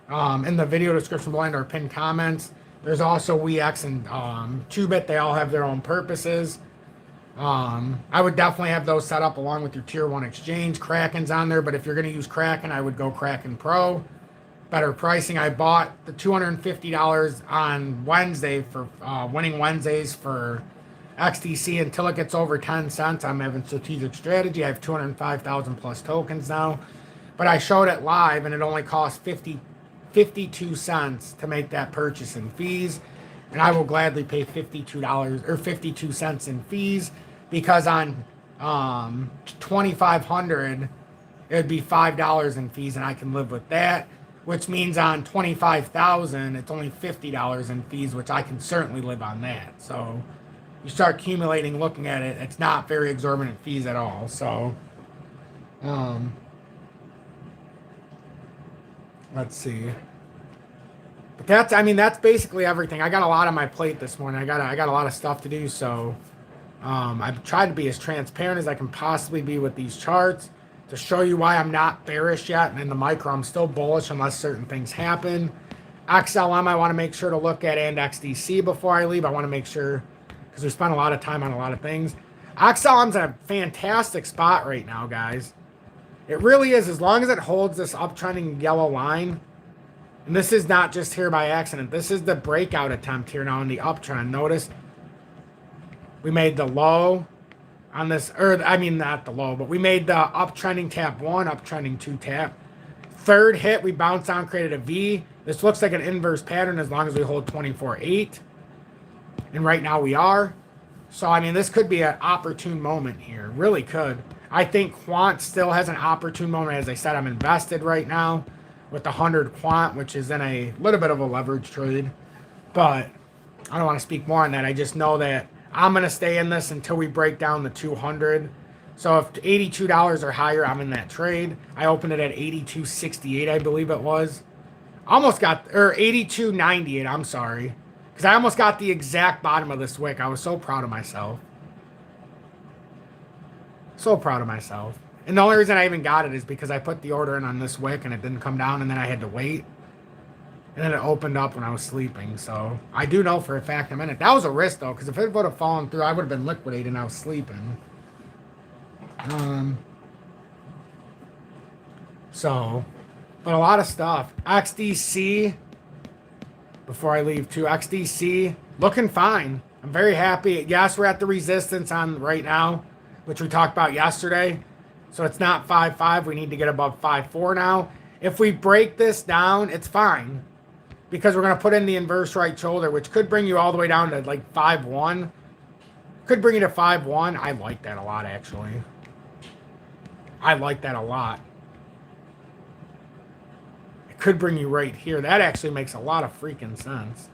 In the video description below or pinned comments. There's also WEEX and TOOBIT. They all have their own purposes. I would definitely have those set up along with your Tier 1 exchange. Kraken's on there, but if you're going to use Kraken, I would go Kraken Pro. Better pricing. I bought the $250 on Wednesday for winning Wednesdays for XTC until it gets over 10 cents. I'm having strategic strategy. I have 205,000 plus tokens now. But I showed it live, and it only cost 52 cents to make that purchase in fees, and I will gladly pay $52 or 52 cents in fees, because on 2,500 it would be $5 in fees, and I can live with that, which means on 25,000 it's only $50 in fees, which I can certainly live on that. So you start accumulating, looking at it, it's not very exorbitant fees at all. So let's see. But that's basically everything. I got a lot on my plate this morning. I got a lot of stuff to do, so I've tried to be as transparent as I can possibly be with these charts to show you why I'm not bearish yet. And in the micro, I'm still bullish unless certain things happen. XLM, I want to make sure to look at, and XDC before I leave. I want to make sure, because we spent a lot of time on a lot of things. XLM's in a fantastic spot right now, guys. It really is, as long as it holds this uptrending yellow line. And this is not just here by accident. This is the breakout attempt here now in the uptrend. Notice we made the low on this, or I mean not the low, but we made the uptrending tap 1, uptrending 2 tap. Third hit, we bounced down, created a V. This looks like an inverse pattern as long as we hold 24.8. And right now we are. So, I mean, this could be an opportune moment here. Really could. I think quant still has an opportune moment. As I said, I'm invested right now with the 100 quant, which is in a little bit of a leverage trade. But I don't want to speak more on that. I just know that I'm going to stay in this until we break down the 200. So if $82 or higher, I'm in that trade. I opened it at 82.68, I believe it was. Almost got, or 82.98, I'm sorry. Because I almost got the exact bottom of this wick. I was so proud of myself. So proud of myself. And the only reason I even got it is because I put the order in on this wick and it didn't come down and then I had to wait. And then it opened up when I was sleeping. So I do know for a fact I'm in it. That was a risk though, because if it would have fallen through, I would have been liquidated and I was sleeping. But a lot of stuff. XDC, before I leave too, XDC, looking fine. I'm very happy. Yes, we're at the resistance on right now, which we talked about yesterday. So it's not 5.5. We need to get above 5.4 now. If we break this down, it's fine. Because we're going to put in the inverse right shoulder, which could bring you all the way down to like 5.1. Could bring you to 5.1. I like that a lot, actually. I like that a lot. It could bring you right here. That actually makes a lot of freaking sense.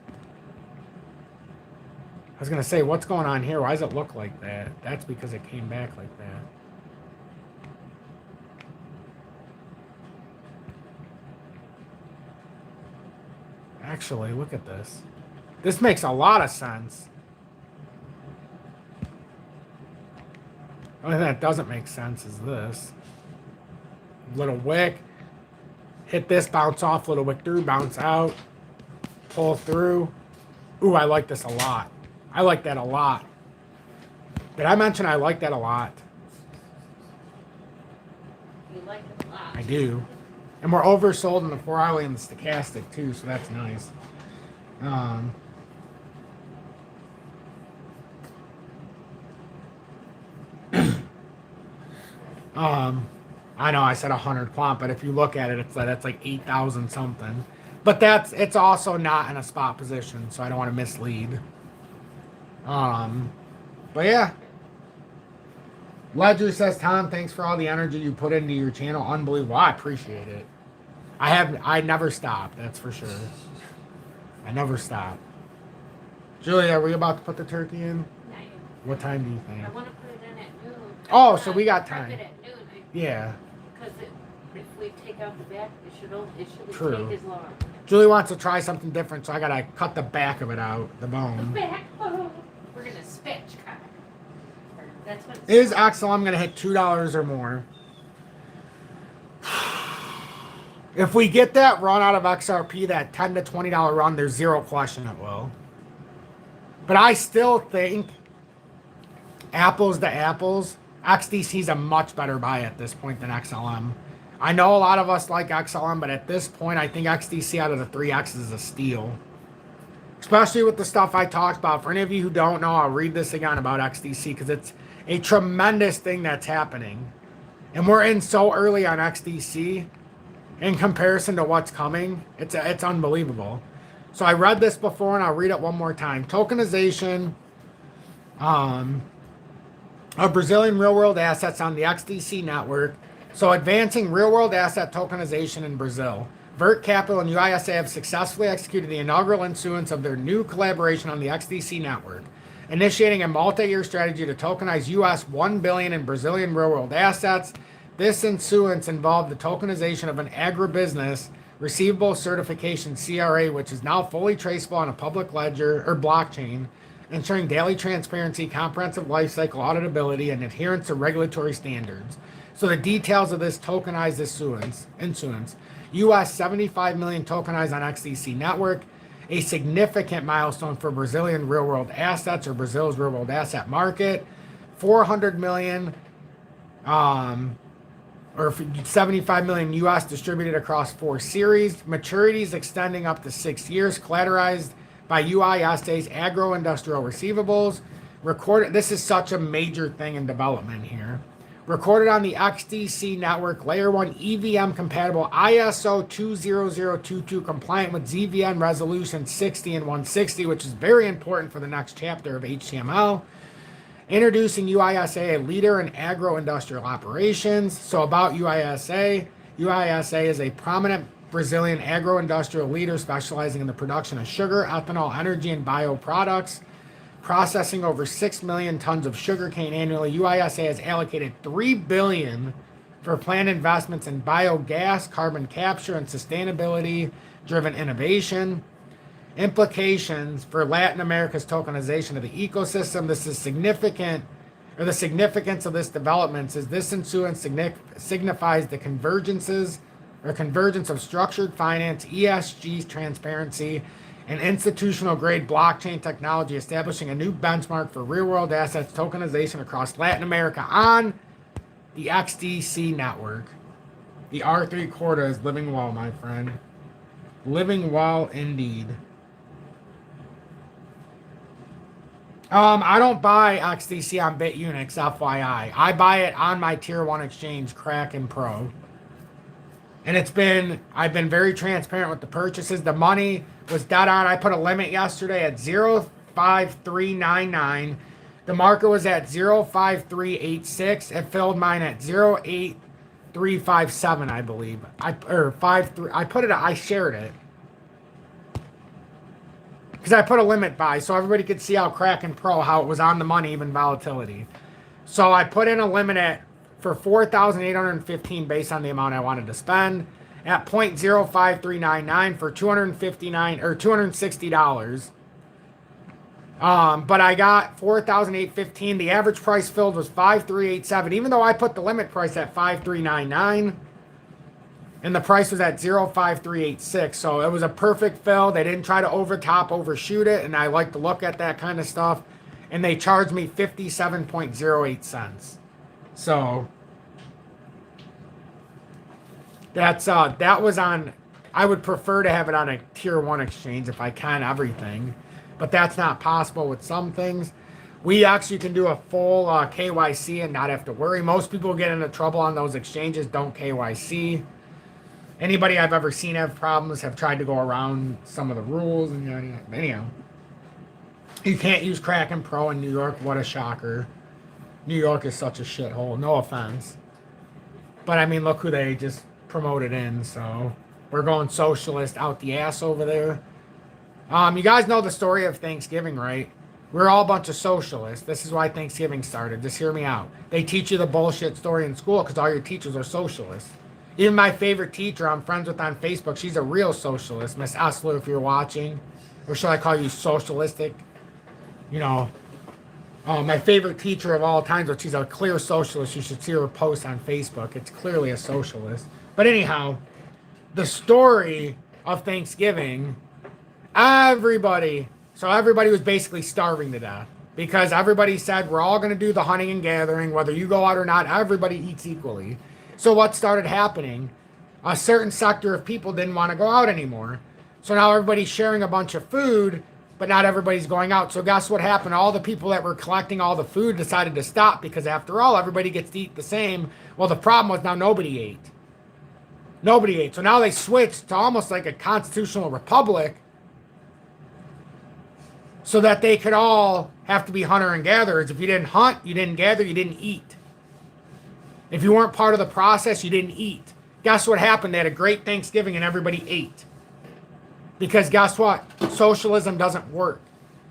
I was going to say, what's going on here? Why does it look like that? That's because it came back like that. Actually, look at this. This makes a lot of sense. The only thing that doesn't make sense is this. Little wick. Hit this, bounce off, little wick through, bounce out. Pull through. Ooh, I like this a lot. I like that a lot. Did I mention I like that a lot? You like it a lot. I do. And we're oversold in the 4-hourly and the stochastic too, so that's nice. I know I said 100 quant, but if you look at it, it's like that's like 8,000 something. But it's also not in a spot position, so I don't want to mislead. But yeah. Ledger says, Tom, thanks for all the energy you put into your channel. Unbelievable. I appreciate it. I never stop, that's for sure. I never stop. Julia, are we about to put the turkey in? Not yet. What time do you think? I want to put it in at noon. Oh, so we got time. Prep it at noon. Yeah. Because if we take out the back, it shouldn't True. take as long. Julie wants to try something different, so I gotta cut the back of it out, the The bone. back, we're going to spatchcock. That's what Is XLM gonna hit $2 or more? If we get that run out of XRP, that $10 to $20 run, there's zero question it will. But I still think apples to apples, XDC is a much better buy at this point than XLM. I know a lot of us like XLM, but at this point, I think XDC out of the 3X is a steal. Especially with the stuff I talked about. For any of you who don't know, I'll read this again about XDC because it's a tremendous thing that's happening. And we're in so early on XDC in comparison to what's coming. It's unbelievable. So I read this before and I'll read it one more time. Tokenization of Brazilian real-world assets on the XDC network. So advancing real-world asset tokenization in Brazil. Vert Capital and UISA have successfully executed the inaugural issuance of their new collaboration on the XDC network, initiating a multi-year strategy to tokenize US $1 billion in Brazilian real-world assets. This issuance involved the tokenization of an agribusiness receivable certification CRA, which is now fully traceable on a public ledger or blockchain, ensuring daily transparency, comprehensive lifecycle auditability, and adherence to regulatory standards. So the details of this tokenized issuance, US 75 million tokenized on XDC network, a significant milestone for Brazilian real-world assets or Brazil's real-world asset market, 400 million or 75 million US distributed across 4 series, maturities extending up to 6 years, collateralized by UISA's agro-industrial receivables, Recorded. This is such a major thing in development here. Recorded on the XDC network, layer 1 EVM compatible, ISO 20022 compliant with ZVN resolution 60 and 160, which is very important for the next chapter of HTML. Introducing UISA, a leader in agro-industrial operations. So about UISA, UISA is a prominent Brazilian agro-industrial leader specializing in the production of sugar, ethanol, energy, and bioproducts. Processing over 6 million tons of sugarcane annually, UISA has allocated $3 billion for planned investments in biogas, carbon capture, and sustainability-driven innovation. Implications for Latin America's tokenization of the ecosystem. This is significant, or the significance of this development is this ensuing signifies the convergence of structured finance, ESG transparency, and institutional grade blockchain technology, establishing a new benchmark for real world assets tokenization across Latin America on the XDC network. The R3 Corda is living well, my friend. Living well indeed. I don't buy XDC on BITUNIX, FYI. I buy it on my tier 1 exchange, KRAKEN Pro. And I've been very transparent with the purchases. The money was dead on. I put a limit yesterday at 0.5399. The market was at 0.5386. It filled mine at 0.8357, I believe. I shared it. Because I put a limit buy so everybody could see how KRAKEN Pro, how it was on the money, even volatility. So I put in a limit for 4,815 based on the amount I wanted to spend at 0.05399 for $260. But I got 4,815. The average price filled was 5,387. Even though I put the limit price at 5,399. And the price was at 0.5386. So it was a perfect fill. They didn't try to overshoot it. And I like to look at that kind of stuff. And they charged me 57.08 cents. So that was on. I would prefer to have it on a tier 1 exchange if I can, everything. But that's not possible with some things. WEEX, you can do a full KYC and not have to worry. Most people get into trouble on those exchanges, don't KYC. Anybody I've ever seen have problems have tried to go around some of the rules. And anyhow, you can't use KRAKEN Pro in New York. What a shocker. New York is such a shithole. No offense. But I mean, look who they just promoted in. So we're going socialist out the ass over there. You guys know the story of Thanksgiving, right? We're all a bunch of socialists. This is why Thanksgiving started. Just hear me out. They teach you the bullshit story in school because all your teachers are socialists. Even my favorite teacher I'm friends with on Facebook, she's a real socialist. Miss Essler, if you're watching. Or should I call you socialistic? You know, my favorite teacher of all time, but she's a clear socialist. You should see her post on Facebook. It's clearly a socialist. But anyhow, the story of Thanksgiving, everybody was basically starving to death. Because everybody said, we're all going to do the hunting and gathering. Whether you go out or not, everybody eats equally. So what started happening? A certain sector of people didn't want to go out anymore. So now everybody's sharing a bunch of food, but not everybody's going out. So guess what happened? All the people that were collecting all the food decided to stop because after all, everybody gets to eat the same. Well, the problem was now nobody ate. Nobody ate. So now they switched to almost like a constitutional republic so that they could all have to be hunter and gatherers. If you didn't hunt, you didn't gather, you didn't eat. If you weren't part of the process, you didn't eat. Guess what happened? They had a great Thanksgiving and everybody ate. Because guess what? Socialism doesn't work.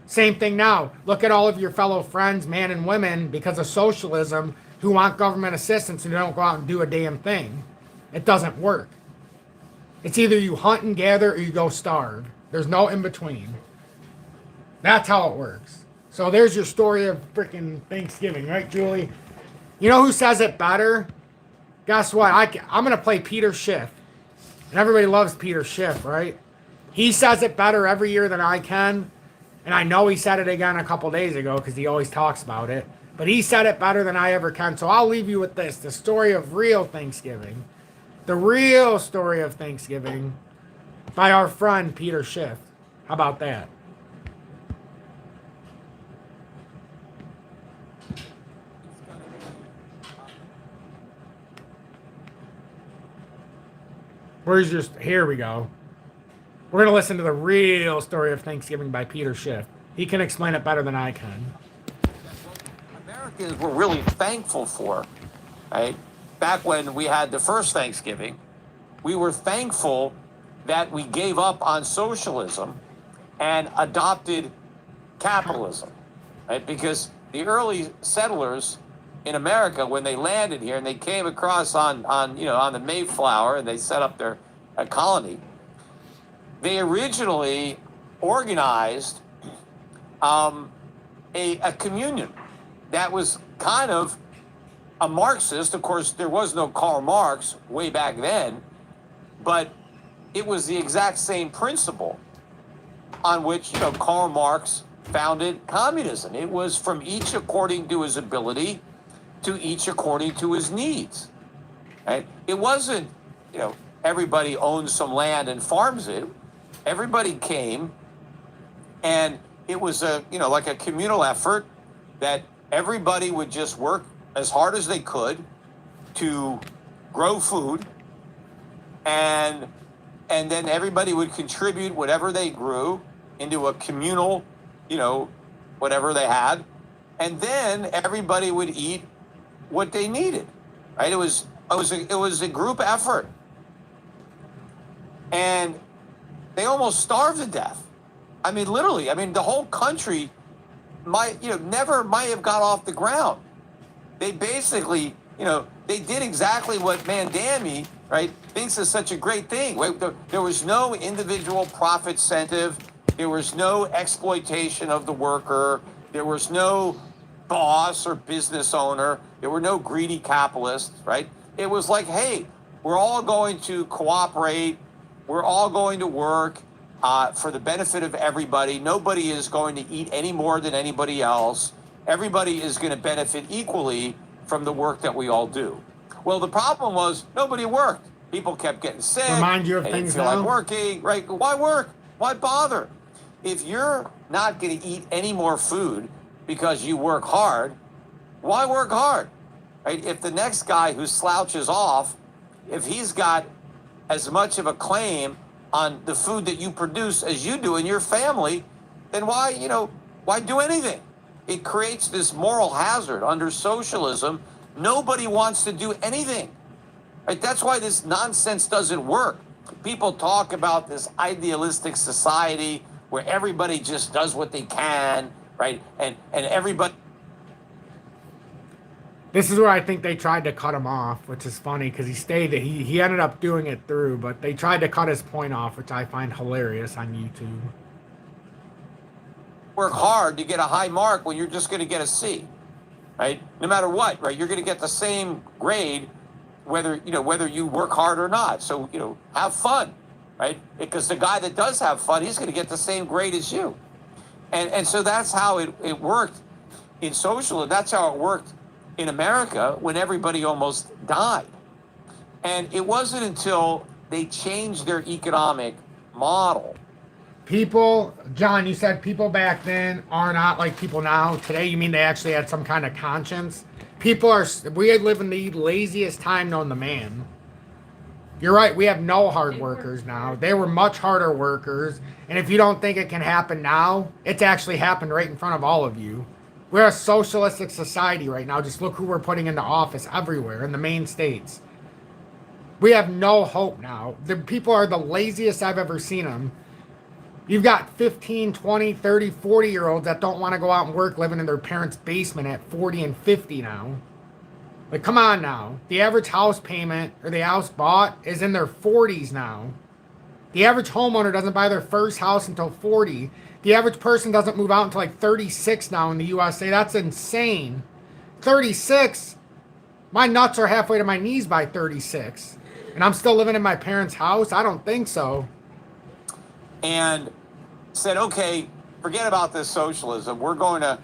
Same thing now. Look at all of your fellow friends, men and women, because of socialism, who want government assistance and don't go out and do a damn thing. It doesn't work. It's either you hunt and gather or you go starve. There's no in between. That's how it works. So there's your story of freaking Thanksgiving, right, Julie? You know who says it better? Guess what? I'm going to play Peter Schiff. And everybody loves Peter Schiff, right? He says it better every year than I can. And I know he said it again a couple days ago because he always talks about it. But he said it better than I ever can. So I'll leave you with this. The story of real Thanksgiving. The real story of Thanksgiving by our friend Peter Schiff. How about that? Where's your? Here we go. We're gonna listen to the real story of Thanksgiving by Peter Schiff. He can explain it better than I can. Americans were really thankful for, right? Back when we had the first Thanksgiving, we were thankful that we gave up on socialism and adopted capitalism, right? Because the early settlers in America, when they landed here and they came across on the Mayflower and they set up their colony, they originally organized a communion that was kind of a Marxist. Of course, there was no Karl Marx way back then, but it was the exact same principle on which Karl Marx founded communism. It was from each according to his ability to each according to his needs. Right? It wasn't everybody owns some land and farms it. Everybody came, and it was like a communal effort that everybody would just work as hard as they could to grow food, and then everybody would contribute whatever they grew into a communal, whatever they had, and then everybody would eat what they needed. Right? It was a group effort, and they almost starved to death. I mean, literally. I mean, the whole country never might have got off the ground. They basically, they did exactly what Mandami, right, thinks is such a great thing. There was no individual profit incentive. There was no exploitation of the worker. There was no boss or business owner. There were no greedy capitalists, right? It was like, hey, we're all going to cooperate. We're all going to work for the benefit of everybody. Nobody is going to eat any more than anybody else. Everybody is going to benefit equally from the work that we all do. Well, the problem was nobody worked. People kept getting sick. Remind you of they things didn't feel now. like working, right? Why work? Why bother? If you're not going to eat any more food because you work hard, why work hard? Right? If the next guy who slouches off, if he's got as much of a claim on the food that you produce as you do in your family, then why do anything? It creates this moral hazard under socialism. Nobody wants to do anything. Right? That's why this nonsense doesn't work. People talk about this idealistic society where everybody just does what they can, right? And everybody. This is where I think they tried to cut him off, which is funny because he stayed. He ended up doing it through, but they tried to cut his point off, which I find hilarious on YouTube. Work hard to get a high mark when you're just going to get a C, right? No matter what, right? You're going to get the same grade whether you work hard or not. So have fun, right? Because the guy that does have fun, he's going to get the same grade as you, and so that's how it worked in socialism. That's how it worked in America when everybody almost died. And it wasn't until they changed their economic model. People, John, you said people back then are not like people now. Today, you mean they actually had some kind of conscience? We live in the laziest time known to man. You're right, we have no hard workers now. They were much harder workers. And if you don't think it can happen now, it's actually happened right in front of all of you. We're a socialistic society right now. Just look who we're putting into office everywhere in the main states. We have no hope now. The people are the laziest I've ever seen them. You've got 15, 20, 30, 40-year-olds that don't want to go out and work living in their parents' basement at 40 and 50 now. Like, come on now. The average house payment or the house bought is in their 40s now. The average homeowner doesn't buy their first house until 40. The average person doesn't move out until like 36 now in the USA. That's insane. 36? My nuts are halfway to my knees by 36. And I'm still living in my parents' house? I don't think so. And said, okay, forget about this socialism. We're going to,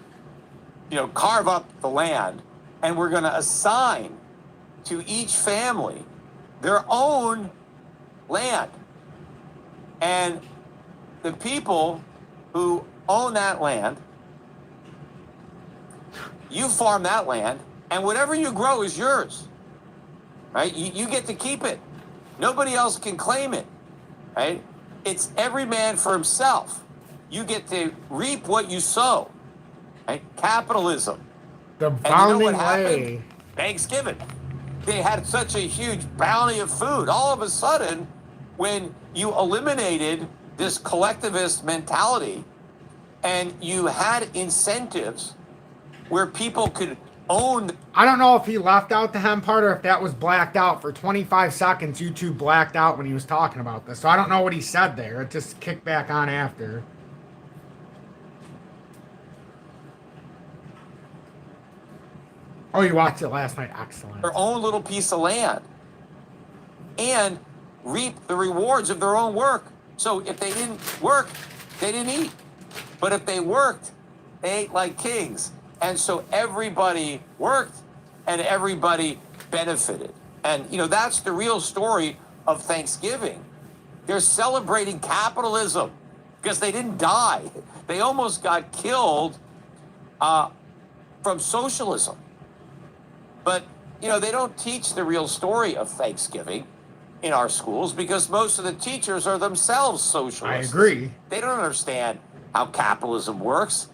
carve up the land, and we're going to assign to each family their own land. And the people who own that land, you farm that land, and whatever you grow is yours, right? You get to keep it. Nobody else can claim it, right? It's every man for himself. You get to reap what you sow, right? Capitalism. The And you know bounding what happened? way. Thanksgiving. They had such a huge bounty of food. All of a sudden, when you eliminated this collectivist mentality and you had incentives where people could own. I don't know if he left out the hemp part or if that was blacked out. For 25 seconds, YouTube blacked out when he was talking about this. So I don't know what he said there. It just kicked back on after. Oh, you watched it last night. Excellent. Their own little piece of land and reap the rewards of their own work. So if they didn't work, they didn't eat. But if they worked, they ate like kings. And so everybody worked and everybody benefited. And, you know, that's the real story of Thanksgiving. They're celebrating capitalism because they didn't die. They almost got killed from socialism. But, you know, they don't teach the real story of Thanksgiving in our schools because most of the teachers are themselves socialists. I agree. They don't understand how capitalism works.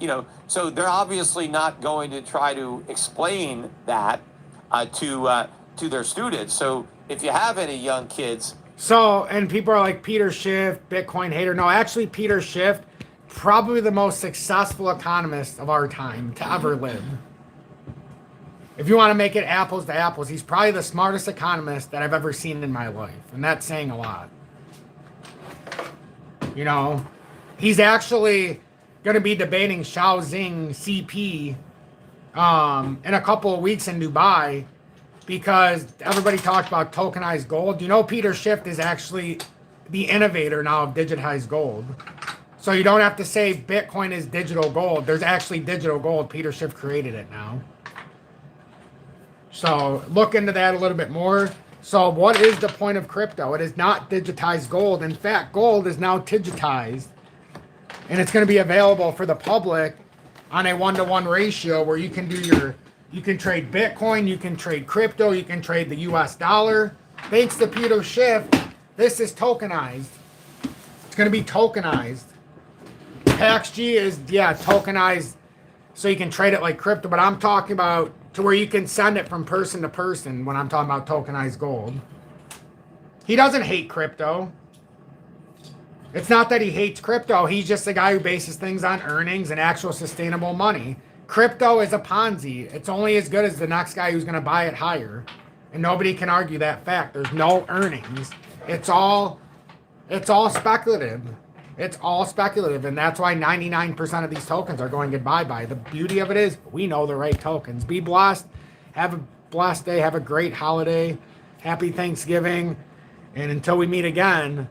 You know, so they're obviously not going to try to explain that to their students. So if you have any young kids. So, and people are like, Peter Schiff, Bitcoin hater. No, actually, Peter Schiff, probably the most successful economist of our time to ever live. If you want to make it apples to apples, he's probably the smartest economist that I've ever seen in my life. And that's saying a lot. You know, he's actually going to be debating Xiaozing CP in a couple of weeks in Dubai because everybody talked about tokenized gold. You know, Peter Schiff is actually the innovator now of digitized gold. So you don't have to say Bitcoin is digital gold. There's actually digital gold. Peter Schiff created it now. So look into that a little bit more. So what is the point of crypto? It is not digitized gold. In fact, gold is now digitized. And it's going to be available for the public on a 1-to-1 ratio where you can do you can trade Bitcoin, you can trade crypto, you can trade the US dollar. Thanks to Peter Schiff, this is tokenized. It's going to be tokenized. PaxG is, yeah, tokenized so you can trade it like crypto, but I'm talking about to where you can send it from person to person when I'm talking about tokenized gold. He doesn't hate crypto. It's not that he hates crypto. He's just the guy who bases things on earnings and actual sustainable money. Crypto is a Ponzi. It's only as good as the next guy who's going to buy it higher. And nobody can argue that fact. There's no earnings. It's all speculative. It's all speculative. And that's why 99% of these tokens are going goodbye. The beauty of it is we know the right tokens. Be blessed. Have a blessed day. Have a great holiday. Happy Thanksgiving. And until we meet again,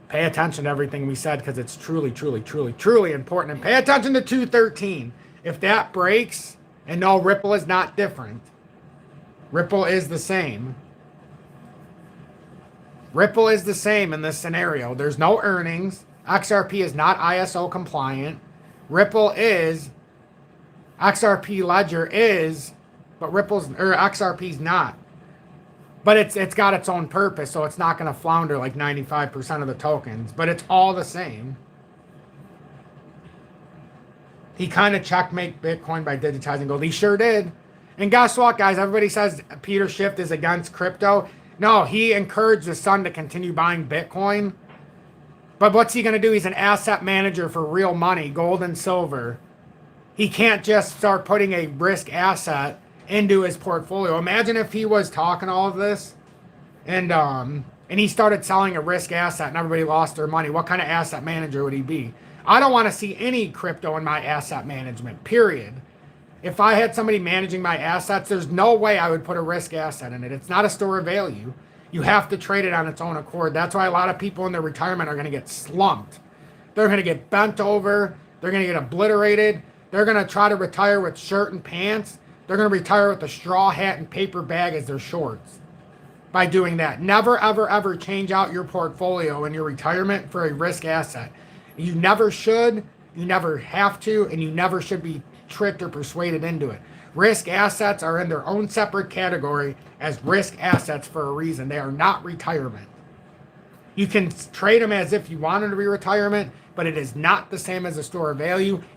pay attention to everything we said because it's truly, truly, truly, truly important. And pay attention to 213. If that breaks, and no, Ripple is not different. Ripple is the same. Ripple is the same in this scenario. There's no earnings. XRP is not ISO compliant. Ripple is. XRP Ledger is, but XRP's not. But it's got its own purpose, so it's not going to flounder like 95% of the tokens. But it's all the same. He kind of checkmate Bitcoin by digitizing gold. He sure did. And guess what, guys? Everybody says Peter Schiff is against crypto. No, he encouraged his son to continue buying Bitcoin. But what's he going to do? He's an asset manager for real money, gold and silver. He can't just start putting a risk asset into his portfolio. Imagine if he was talking all of this and he started selling a risk asset and everybody lost their money. What kind of asset manager would he be? I don't want to see any crypto in my asset management, period. If I had somebody managing my assets, there's no way I would put a risk asset in it. It's not a store of value. You have to trade it on its own accord. That's why a lot of people in their retirement are going to get slumped. They're going to get bent over. They're going to get obliterated. They're going to try to retire with shirt and pants. They're going to retire with a straw hat and paper bag as their shorts by doing that. Never, ever, ever change out your portfolio in your retirement for a risk asset. You never should, you never have to, and you never should be tricked or persuaded into it. Risk assets are in their own separate category as risk assets for a reason. They are not retirement. You can trade them as if you want them to be retirement, but it is not the same as a store of value.